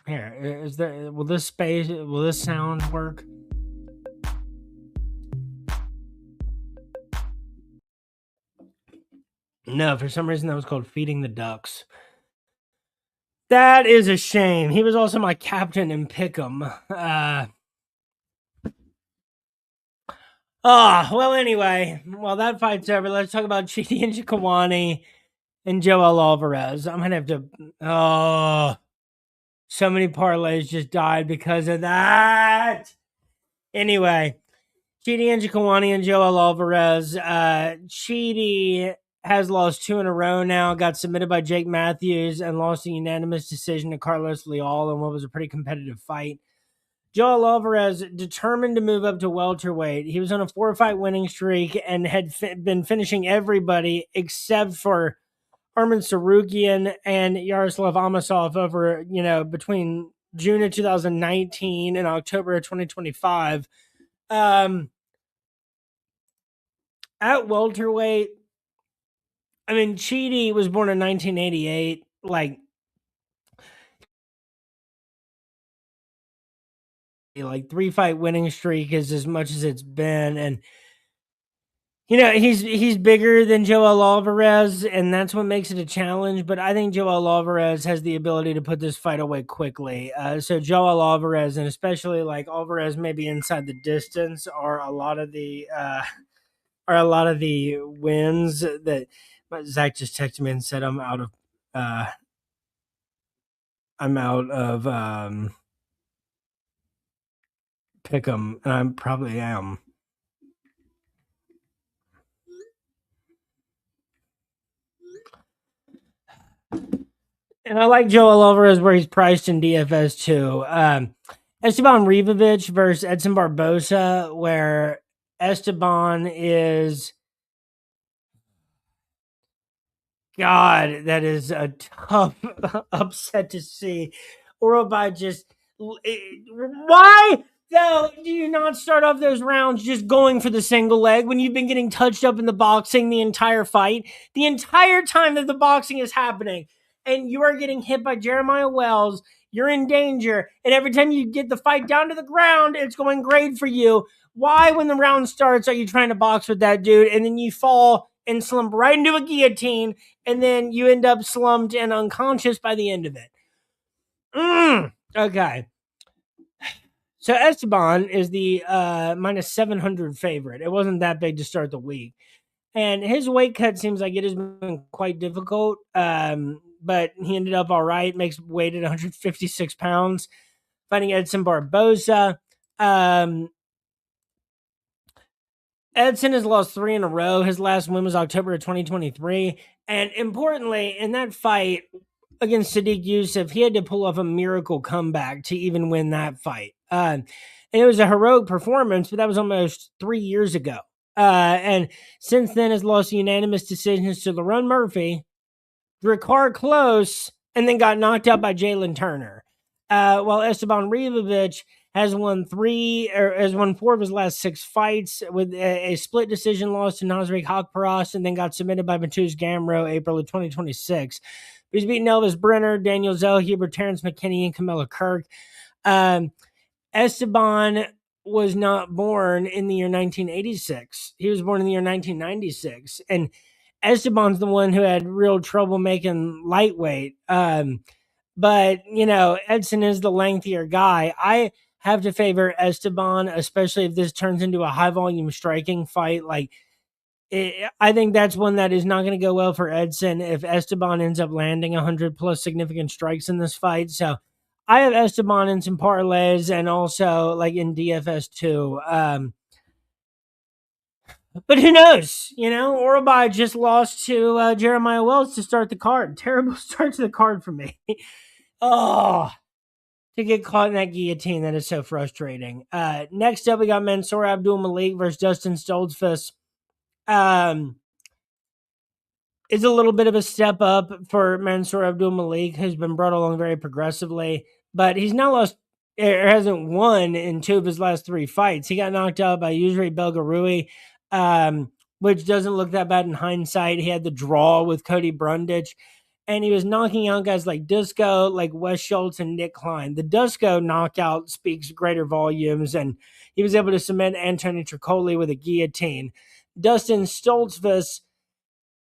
Here, will this sound work? No, for some reason that was called Feeding the Ducks. That is a shame. He was also my captain in Pick'em. Well, anyway, while that fight's over, let's talk about Chidi Njokuani and Joel Alvarez. I'm going to have to... so many parlays just died because of that. Anyway, Chidi Njokuani and Joel Alvarez. Chidi has lost 2 in a row now, got submitted by Jake Matthews and lost a unanimous decision to Carlos Leal in what was a pretty competitive fight. Joel Alvarez determined to move up to welterweight. He was on a 4-fight winning streak and had been finishing everybody except for Arman Sarukian and Yaroslav Amosov over, between June of 2019 and October of 2025. At welterweight, Chidi was born in 1988. Like 3-fight winning streak is as much as it's been, and he's bigger than Joel Alvarez, and that's what makes it a challenge. But I think Joel Alvarez has the ability to put this fight away quickly. So Joel Alvarez, and especially like Alvarez, maybe inside the distance, are a lot of the wins that. Zach just texted me and said I'm out of Pick'em, and I probably am. And I like Joel Alvarez where he's priced in DFS too. Esteban Ribovic versus Edson Barbosa, where Esteban is... God, that is a tough upset to see. Orobai just... Why? No, do you not start off those rounds just going for the single leg when you've been getting touched up in the boxing the entire fight? The entire time that the boxing is happening, and you are getting hit by Jeremiah Wells, you're in danger, and every time you get the fight down to the ground, it's going great for you. Why, when the round starts, are you trying to box with that dude, and then you fall and slump right into a guillotine, and then you end up slumped and unconscious by the end of it? Okay. So Esteban is the minus 700 favorite. It wasn't that big to start the week. And his weight cut seems like it has been quite difficult, but he ended up all right, makes weight at 156 pounds, fighting Edson Barbosa. Edson has lost 3 in a row. His last win was October of 2023. And importantly, in that fight against Sadiq Youssef, he had to pull off a miracle comeback to even win that fight. And it was a heroic performance, but that was almost 3 years ago. And since then has lost unanimous decisions to Lerone Murphy, Drakkar Close, and then got knocked out by Jalen Turner. While Esteban Ribovic has won 4 of his last 6 fights with a split decision loss to Nasrik Hakparas, and then got submitted by Mateusz Gamrot April of 2026. He's beaten Elvis Brenner, Daniel Zellhuber, Terrence McKinney, and Camilla Kirk. Esteban was not born in the year 1986. He was born in the year 1996. And Esteban's the one who had real trouble making lightweight. But, Edson is the lengthier guy. I have to favor Esteban, especially if this turns into a high-volume striking fight. I think that's one that is not going to go well for Edson if Esteban ends up landing 100-plus significant strikes in this fight. So I have Esteban in some parlays and also in DFS too. But who knows? Orobai just lost to Jeremiah Wells to start the card. Terrible start to the card for me. To get caught in that guillotine, that is so frustrating. Next up, we got Mansour Abdul Malik versus Dustin Stoltzfus. is a little bit of a step up for Mansour Abdul Malik, who's been brought along very progressively, but he's now lost or hasn't won in 2 of his last 3 fights. He got knocked out by Yusri Belgarui, which doesn't look that bad in hindsight. He had the draw with Cody Brundage, and he was knocking out guys like Dusko, like Wes Schultz, and Nick Klein. The Dusko knockout speaks greater volumes, and he was able to cement Anthony Tricoli with a guillotine. Dustin Stoltzfus,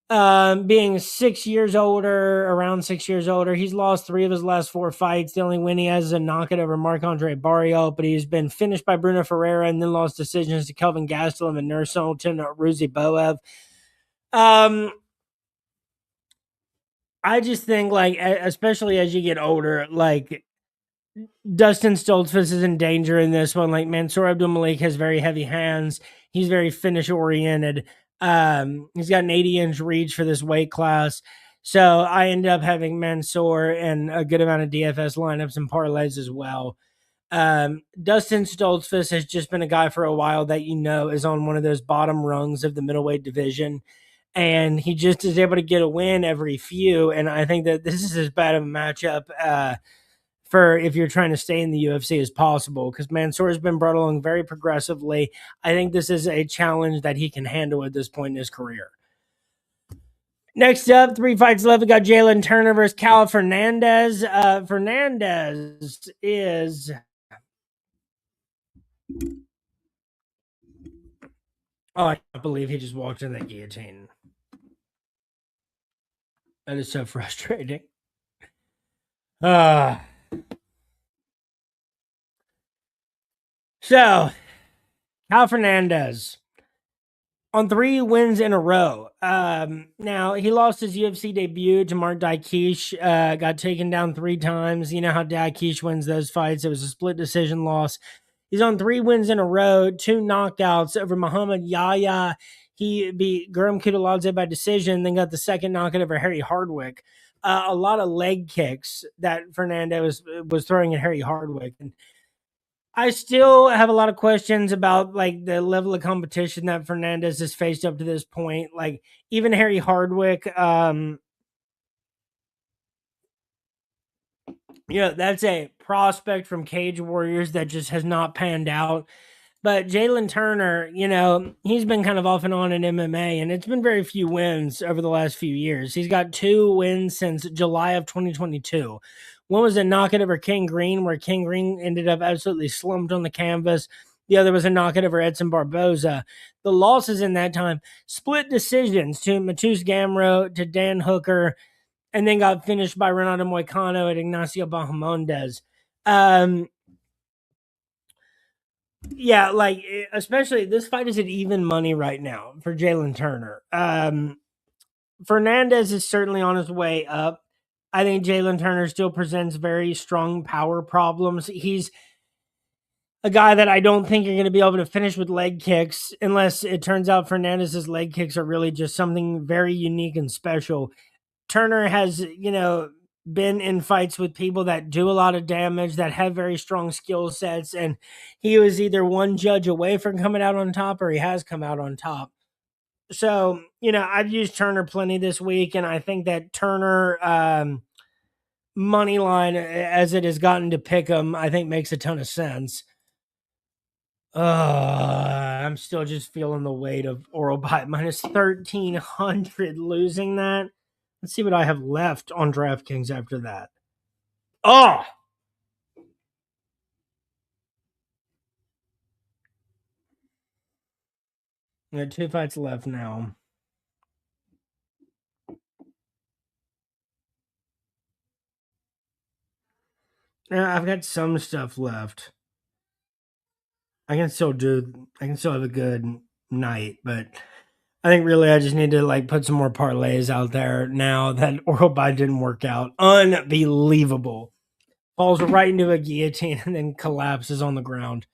being 6 years older, around 6 years older, he's lost 3 of his last 4 fights. The only win he has is a knockout over Marc-Andre Barrio, but he's been finished by Bruno Ferreira and then lost decisions to Kelvin Gastelum and Nursultan or Ruzi Boev. I just think, like, especially as you get older, like, Dustin Stoltzfus is in danger in this one. Like, Mansour Abdul Malik has very heavy hands. He's very finish oriented. He's got an 80-inch reach for this weight class. So I end up having Mansour and a good amount of DFS lineups and parlays as well. Dustin Stoltzfus has just been a guy for a while that is on one of those bottom rungs of the middleweight division. And he just is able to get a win every few. And I think that this is as bad of a matchup for if you're trying to stay in the UFC as possible, because Mansour has been brought along very progressively. I think this is a challenge that he can handle at this point in his career. Next up, 3 fights left. We got Jalen Turner versus Cal Fernandez. Fernandez is... Oh, I can't believe he just walked in that guillotine. That is so frustrating. So, Cal Fernandez on 3 wins in a row. Now, he lost his UFC debut to Mark Daikish, got taken down 3 times. You know how Daikish wins those fights. It was a split decision loss. He's on 3 wins in a row, 2 knockouts over Muhammad Yahya. He beat Guram Kutaladze by decision, then got the second knockout over Harry Hardwick. A lot of leg kicks that Fernandez was throwing at Harry Hardwick. And I still have a lot of questions about, like, the level of competition that Fernandez has faced up to this point. Like, even Harry Hardwick, that's a prospect from Cage Warriors that just has not panned out. But Jalen Turner, he's been kind of off and on in MMA, and it's been very few wins over the last few years. He's got 2 wins since July of 2022. One was a knockout over King Green, where King Green ended up absolutely slumped on the canvas. The other was a knockout over Edson Barboza. The losses in that time, split decisions to Matus Gamro, to Dan Hooker, and then got finished by Renato Moicano and Ignacio Bahamondes. Yeah, like, especially this fight is at even money right now for Jalen Turner. Fernandez is certainly on his way up. I think Jalen Turner still presents very strong power problems. He's a guy that I don't think you're going to be able to finish with leg kicks unless it turns out Fernandez's leg kicks are really just something very unique and special. Turner has, been in fights with people that do a lot of damage, that have very strong skill sets, and he was either one judge away from coming out on top, or he has come out on top. So, I've used Turner plenty this week, and I think that Turner money line, as it has gotten to pick him, I think makes a ton of sense. I'm still just feeling the weight of Oral Bite minus 1,300 losing that. Let's see what I have left on DraftKings after that. Oh! I got 2 fights left now. I've got some stuff left. I can still have a good night, but I think really I just need to, put some more parlays out there now that Oral Bite didn't work out. Unbelievable. Falls right into a guillotine and then collapses on the ground.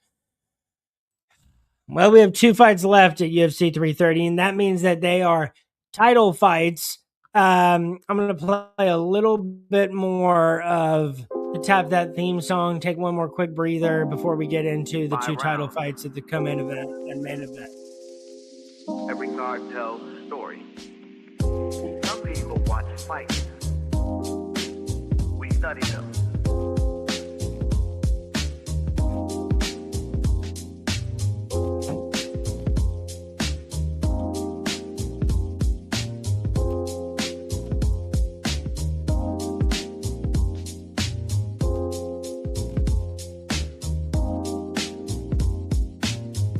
Well, we have 2 fights left at UFC 330, and that means that they are title fights. I'm going to play a little bit more of the Tap That theme song, take one more quick breather before we get into the 2 title fights at the co-main event and main event. Every card tells a story. Some fights. We study them.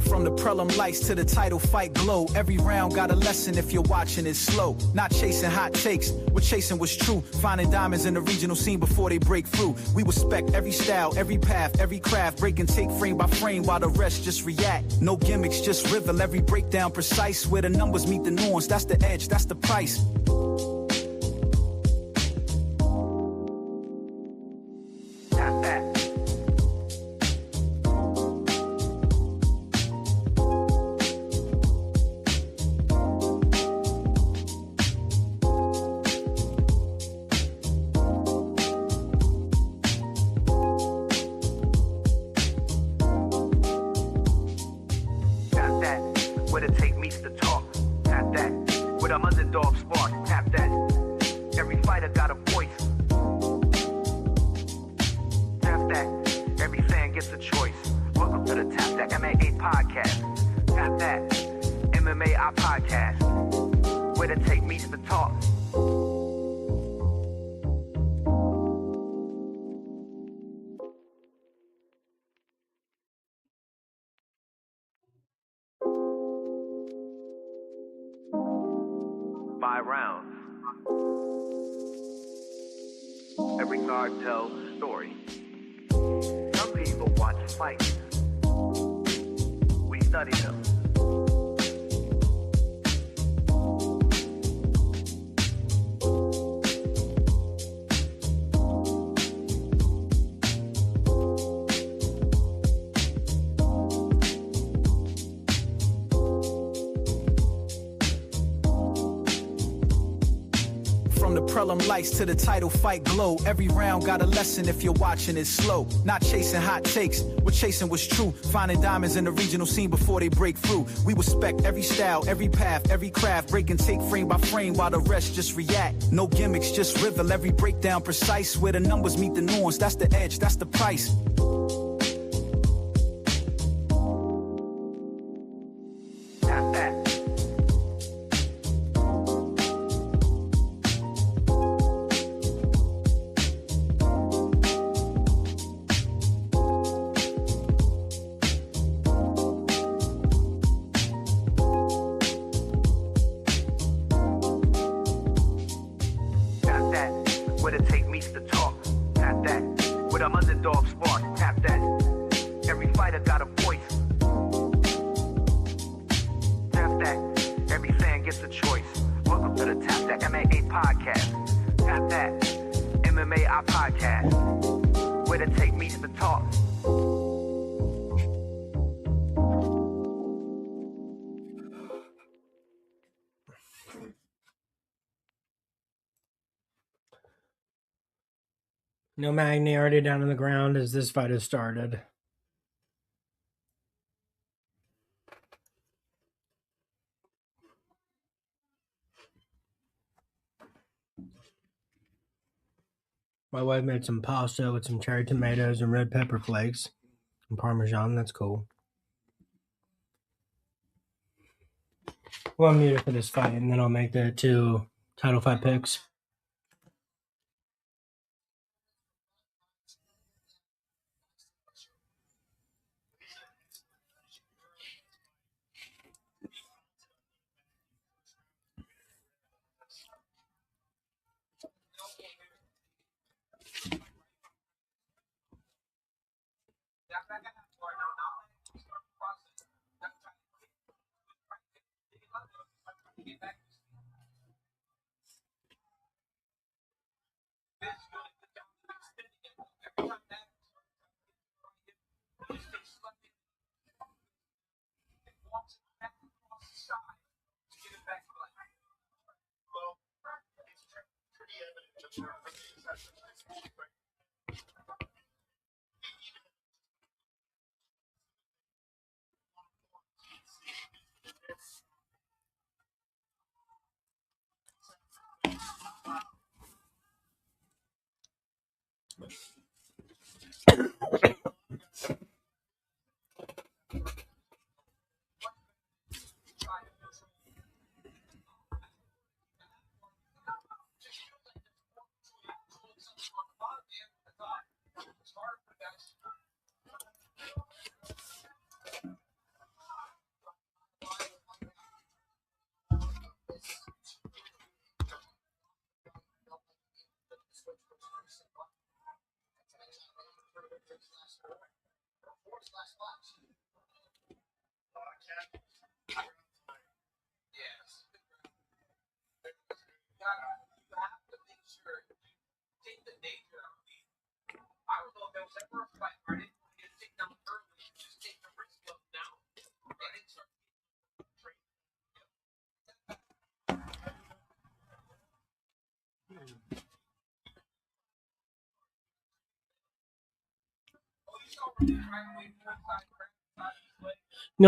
From the prelum lights to the title fight glow, every round got a lesson if you're watching it slow. Not chasing hot takes, we're chasing what's true. Finding diamonds in the regional scene before they break through. We respect every style, every path, every craft. Break and take frame by frame while the rest just react. No gimmicks, just riddle, every breakdown precise. Where the numbers meet the nuance, that's the edge, that's the price. Tap that. Tap that. Where the tape meets the talk. Tap that. Where them underdog spark. Tap that. Every fighter got a voice. Tap that. Every fan gets a choice. Welcome to the Tap That MMA podcast. Tap that. MMA our podcast. Where the tape meets the talk. Five rounds. Every card tells a story. Some people watch fights. We study them. From the prelum lights to the title fight glow, every round got a lesson if you're watching it slow. Not chasing hot takes, we're chasing what's true. Finding diamonds in the regional scene before they break through. We respect every style, every path, every craft. Break and take frame by frame while the rest just react. No gimmicks, just riddle, every breakdown precise. Where the numbers meet the nuance, that's the edge, that's the price. Tap that. Tap that. Where the tape meets the talk. Tap that. Where them underdog spark. Tap that. Every fighter got a voice. Tap that. Every fan gets a choice. Welcome to the Tap That MMA podcast. Tap that. MMA our podcast. Where the tape meets the talk. No Magny already down on the ground as this fight has started. My wife made some pasta with some cherry tomatoes and red pepper flakes and Parmesan. That's cool. Well, I'm muted for this fight, and then I'll make the 2 title fight picks.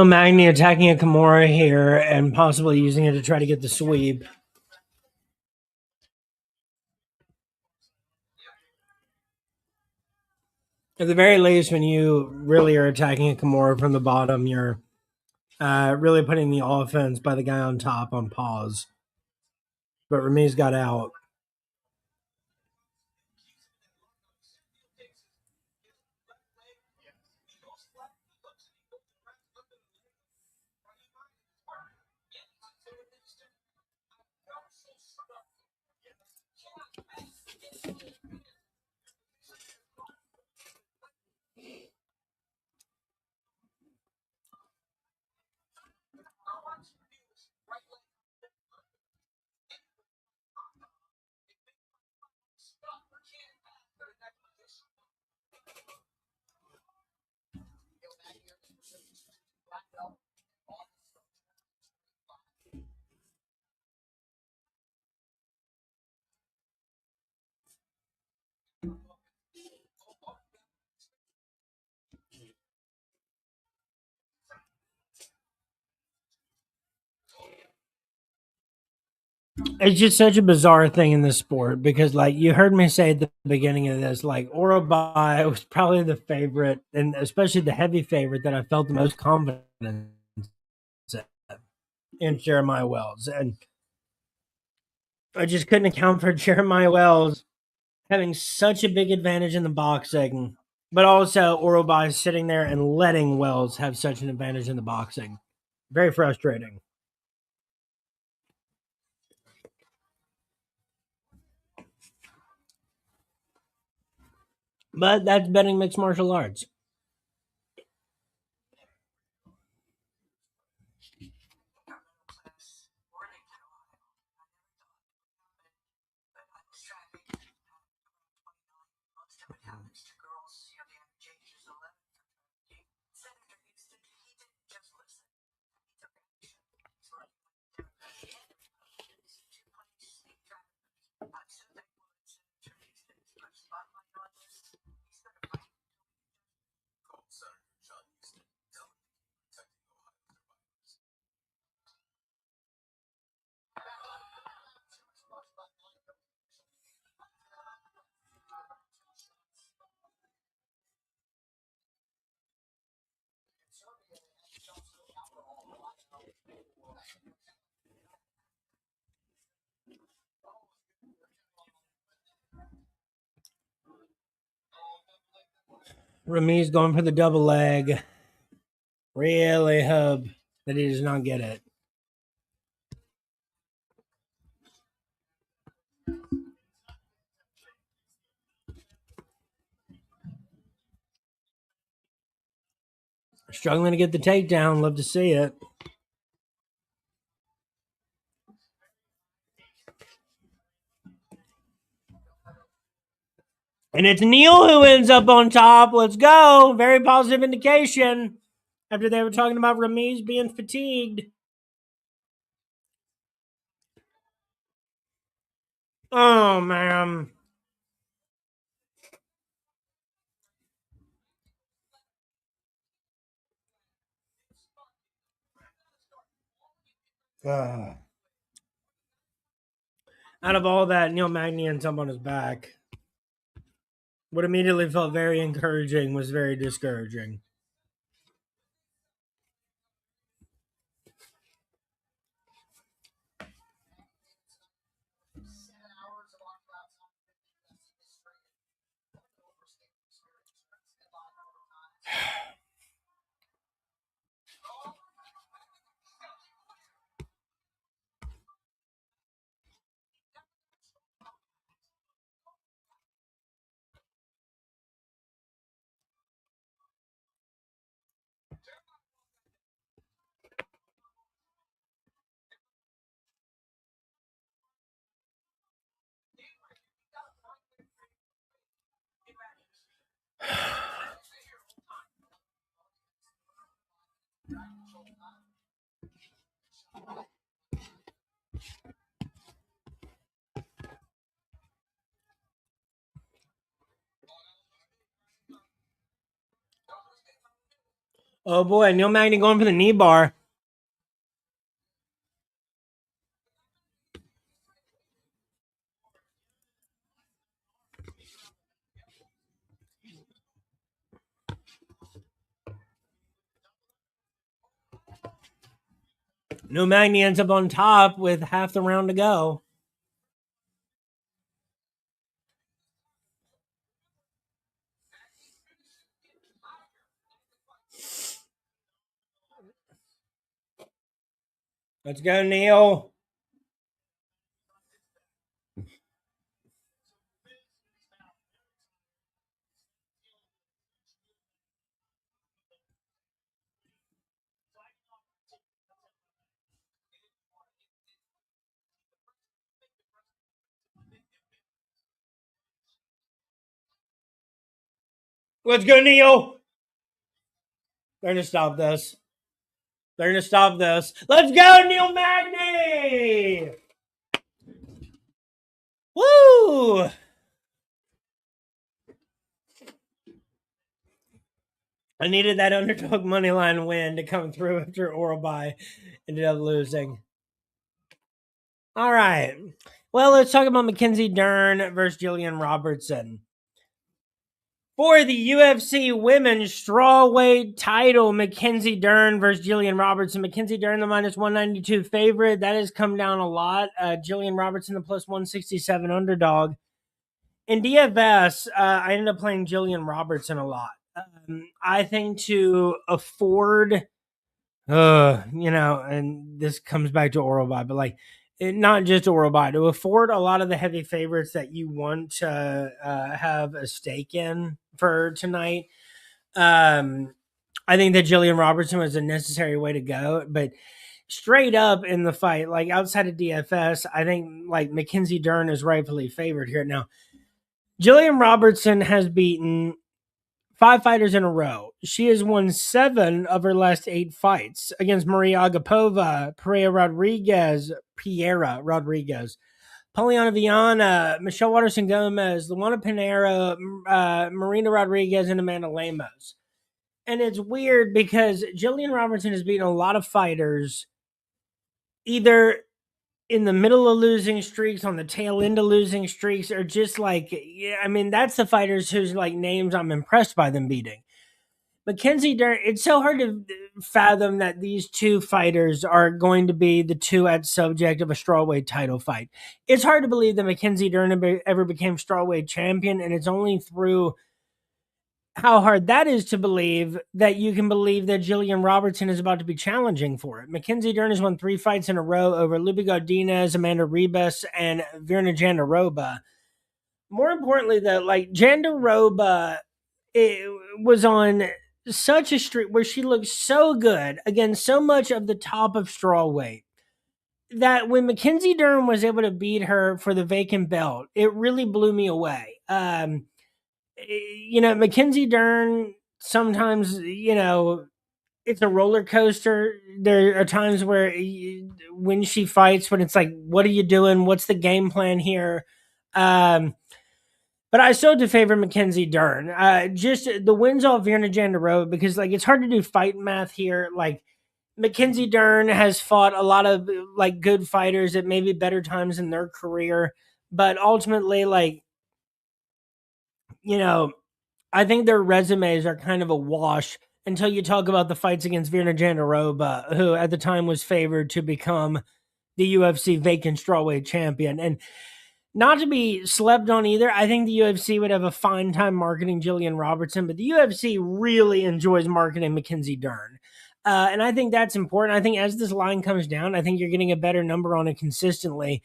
Magny attacking a Kimura here and possibly using it to try to get the sweep. At the very least, when you really are attacking a Kimura from the bottom, you're really putting the offense by the guy on top on pause. But Ramiz got out. It's just such a bizarre thing in this sport because, like, you heard me say at the beginning of this, like, Orobai was probably the favorite, and especially the heavy favorite that I felt the most confident in Jeremiah Wells. And I just couldn't account for Jeremiah Wells having such a big advantage in the boxing, but also Orobai sitting there and letting Wells have such an advantage in the boxing. Very frustrating. But that's betting mixed martial arts. Ramiz going for the double leg. Really hope that he does not get it. Struggling to get the takedown. Love to see it. And it's Neil who ends up on top. Let's go. Very positive indication after they were talking about Ramiz being fatigued. Oh, man. Out of all that, Neil Magny ends up on his back. What immediately felt very encouraging was very discouraging. Oh boy, Neil Magny going for the knee bar. Neil Magny ends up on top with half the round to go. Let's go, Neil. Let's go, Neil. They're going to stop this. They're going to stop this. Let's go, Neil Magny. Woo. I needed that underdog money line win to come through after Orobai ended up losing. All right. Well, let's talk about Mackenzie Dern versus Jillian Robertson. For the UFC Women's Strawweight title, Mackenzie Dern versus Jillian Robertson. Mackenzie Dern, the minus 192 favorite. That has come down a lot. Jillian Robertson, the plus 167 underdog. In DFS, I ended up playing Jillian Robertson a lot. I think to afford, and this comes back to Orobai, but like, not just Orobai, to afford a lot of the heavy favorites that you want to have a stake in for tonight. I think that Jillian Robertson was a necessary way to go, but straight up in the fight, like outside of DFS, I think like Mackenzie Dern is rightfully favored here. Now, Jillian Robertson has beaten 5 fighters in a row. She has won 7 of her last 8 fights against Maria Agapova, Piera Rodriguez, Poliana Viana, Michelle Waterson Gomez, Luana Pinheiro, Marina Rodriguez, and Amanda Lemos. And it's weird because Jillian Robertson has beaten a lot of fighters either in the middle of losing streaks, on the tail end of losing streaks, or just like, yeah, I mean, that's the fighters whose like names I'm impressed by them beating. Mackenzie Dern, it's so hard to fathom that these two fighters are going to be the two at subject of a strawweight title fight. It's hard to believe that Mackenzie Dern ever became strawweight champion, and it's only through how hard that is to believe that you can believe that Jillian Robertson is about to be challenging for it. Mackenzie Dern has won 3 fights in a row over Luby Godinez, Amanda Ribas, and Virna Jandiroba. More importantly, though, like Jandiroba was on such a streak where she looked so good against so much of the top of strawweight that when Mackenzie Dern was able to beat her for the vacant belt, it really blew me away. Mackenzie Dern, sometimes, it's a roller coaster. There are times where when she fights, when it's like, what are you doing? What's the game plan here? But I still do favor Mackenzie Dern. Just the wins off Virna Jandiroba, because like it's hard to do fight math here. Like Mackenzie Dern has fought a lot of like good fighters at maybe better times in their career, but ultimately, like, I think their resumes are kind of a wash until you talk about the fights against Virna Jandiroba, who at the time was favored to become the UFC vacant strawweight champion. And not to be slept on either, I think the UFC would have a fine time marketing Jillian Robertson, but the UFC really enjoys marketing Mackenzie Dern. And I think that's important. I think as this line comes down, I think you're getting a better number on it consistently.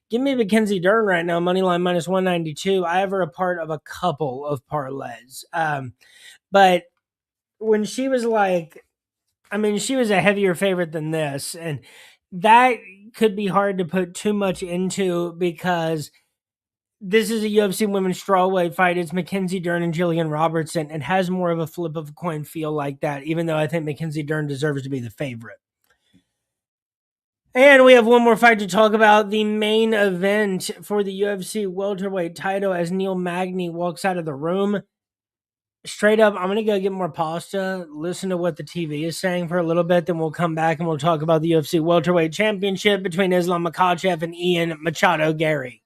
Give me Mackenzie Dern right now, money line minus 192. I have her a part of a couple of parlays. But when she was she was a heavier favorite than this, and that could be hard to put too much into because this is a UFC women's strawweight fight. It's Mackenzie Dern and Jillian Robertson, and has more of a flip of a coin feel like that, even though I think Mackenzie Dern deserves to be the favorite. And we have one more fight to talk about, the main event for the UFC welterweight title as Neil Magny walks out of the room. Straight up, I'm going to go get more pasta, listen to what the TV is saying for a little bit, then we'll come back and we'll talk about the UFC welterweight championship between Islam Makhachev and Ian Machado Gary.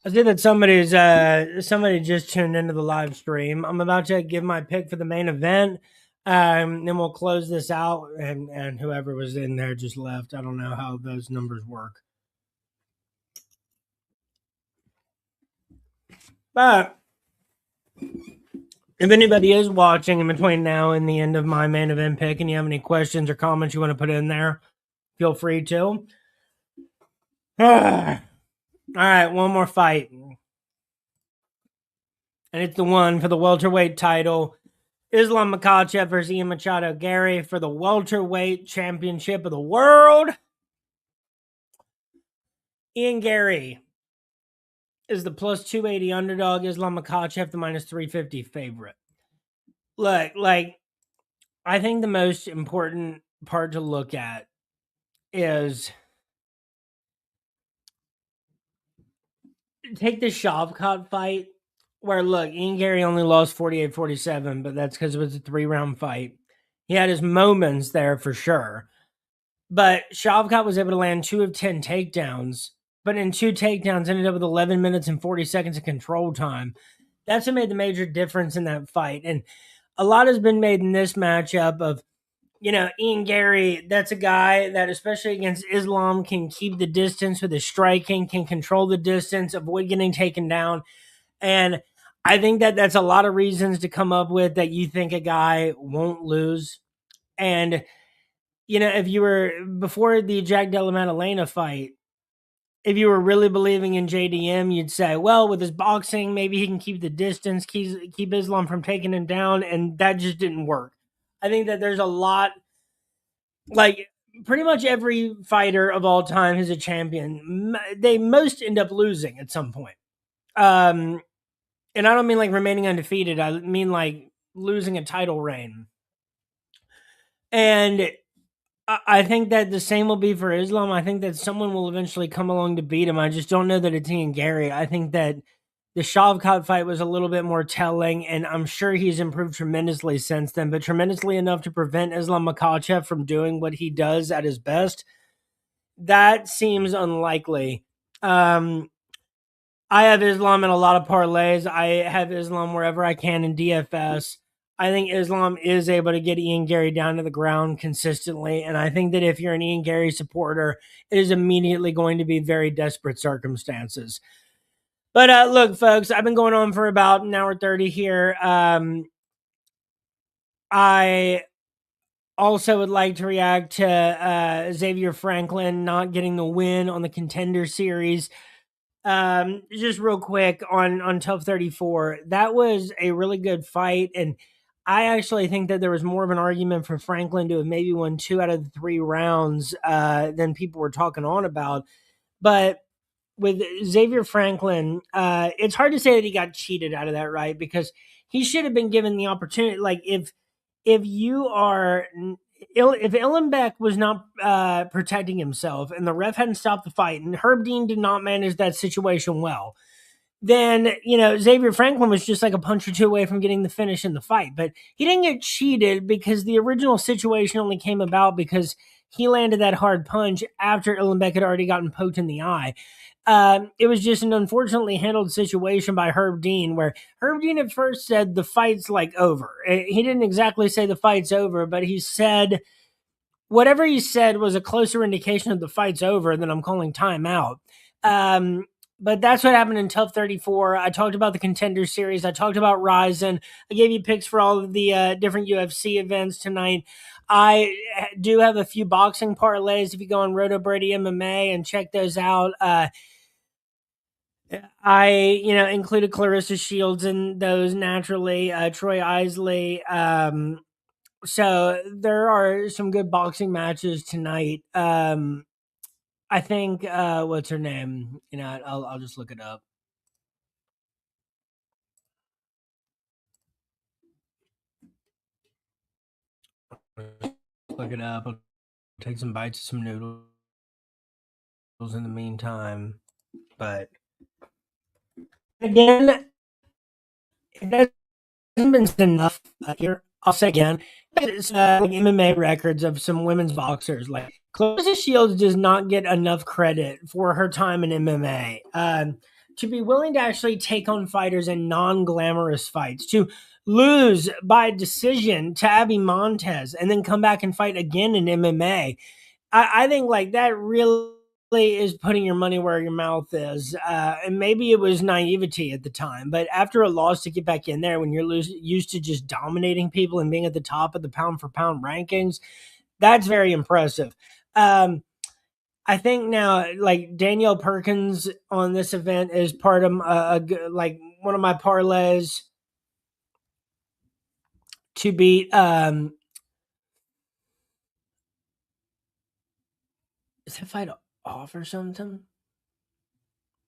I see that somebody just tuned into the live stream. I'm about to give my pick for the main event. Then we'll close this out, and whoever was in there just left. I don't know how those numbers work. But If anybody is watching in between now and the end of my main event pick and you have any questions or comments you want to put in there, feel free to. All right, one more fight. And it's the one for the welterweight title. Islam Makhachev versus Ian Machado Gary for the welterweight championship of the world. Ian Gary is the plus 280 underdog. Islam Makhachev the minus 350 favorite. Look, I think the most important part to look at is take the Shavkat fight where, look, Ian Gary only lost 48-47, but that's because it was a 3-round fight. He had his moments there for sure. But Shavkat was able to land 2 of 10 takedowns, but in 2 takedowns ended up with 11 minutes and 40 seconds of control time. That's what made the major difference in that fight. And a lot has been made in this matchup of, Ian Gary, that's a guy that, especially against Islam, can keep the distance with his striking, can control the distance, avoid getting taken down. And I think that that's a lot of reasons to come up with that you think a guy won't lose. And, if you were, before the Jack Della Maddalena fight, if you were really believing in JDM, you'd say, well, with his boxing, maybe he can keep the distance, keep Islam from taking him down, and that just didn't work. I think that there's a lot, pretty much every fighter of all time who's a champion, they most end up losing at some point. And I don't mean remaining undefeated. I mean losing a title reign. And I think that the same will be for Islam. I think that someone will eventually come along to beat him. I just don't know that it's Ian Gary. I think that the Shavkat fight was a little bit more telling, and I'm sure he's improved tremendously since then, but tremendously enough to prevent Islam Makhachev from doing what he does at his best. That seems unlikely. I have Islam in a lot of parlays. I have Islam wherever I can in DFS. I think Islam is able to get Ian Gary down to the ground consistently, and I think that if you're an Ian Gary supporter, it is immediately going to be very desperate circumstances. But look, folks, I've been going on for about an hour 30 here. I also would like to react to Xavier Franklin not getting the win on the Contender Series. Just real quick on Tough 34, that was a really good fight, and I actually think that there was more of an argument for Franklin to have maybe won 2 out of the 3 rounds than people were talking on about. But with Xavier Franklin, it's hard to say that he got cheated out of that, right? Because he should have been given the opportunity. If Illenbeck was not protecting himself and the ref hadn't stopped the fight and Herb Dean did not manage that situation well, then, Xavier Franklin was just like a punch or two away from getting the finish in the fight. But he didn't get cheated because the original situation only came about because he landed that hard punch after Illenbeck had already gotten poked in the eye. It was just an unfortunately handled situation by Herb Dean, where Herb Dean at first said the fight's over. He didn't exactly say the fight's over, but he said whatever he said was a closer indication of the fight's over than I'm calling timeout. But that's what happened in Tough 34. I talked about the Contender Series. I talked about RIZIN. I gave you picks for all of the different UFC events tonight. I do have a few boxing parlays. If you go on RotoBrady MMA and check those out, I included Clarissa Shields in those naturally, Troy Isley. So there are some good boxing matches tonight. I think what's her name? I'll just look it up. Look it up. I'll take some bites of some noodles in the meantime. But again, it hasn't been enough here. I'll say again, it's MMA records of some women's boxers. Clarissa Shields does not get enough credit for her time in MMA. To be willing to actually take on fighters in non-glamorous fights, to lose by decision to Abby Montez and then come back and fight again in MMA. I think that really is putting your money where your mouth is. And maybe it was naivety at the time, but after a loss to get back in there when you're used to just dominating people and being at the top of the pound for pound rankings, that's very impressive. I think now, like, Danielle Perkins on this event is part of like one of my parlays to beat. Is that fight off or something?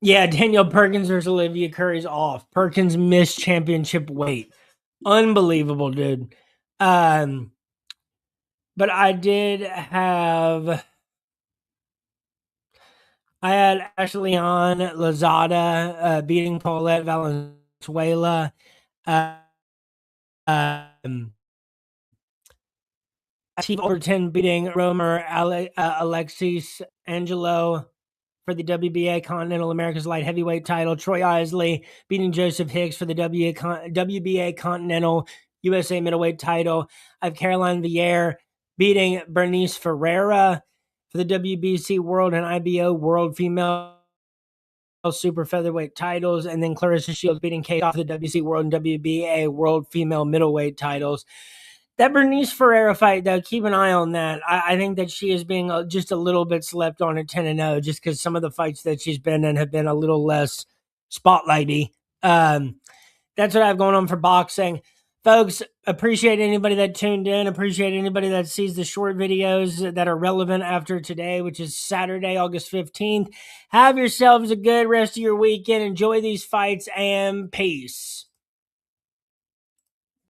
Yeah, Danielle Perkins versus Olivia Curry's off. Perkins missed championship weight. Unbelievable, dude. But I had Ashley on Lazada beating Paulette Valenzuela. Steve Overton beating Romer Alexis Angelo for the WBA Continental America's Light Heavyweight title. Troy Isley beating Joseph Hicks for the WBA Continental USA Middleweight title. I have Caroline Vieira beating Bernice Ferreira for the WBC World and IBO World Female Super Featherweight titles. And then Clarissa Shields beating Kate off the WBC World and WBA World Female Middleweight titles. That Bernice Ferreira fight, though, keep an eye on that. I think that she is being just a little bit slept on at 10-0, just because some of the fights that she's been in have been a little less spotlighty. That's what I have going on for boxing. Folks, appreciate anybody that tuned in. Appreciate anybody that sees the short videos that are relevant after today, which is Saturday, August 15th. Have yourselves a good rest of your weekend. Enjoy these fights, and peace.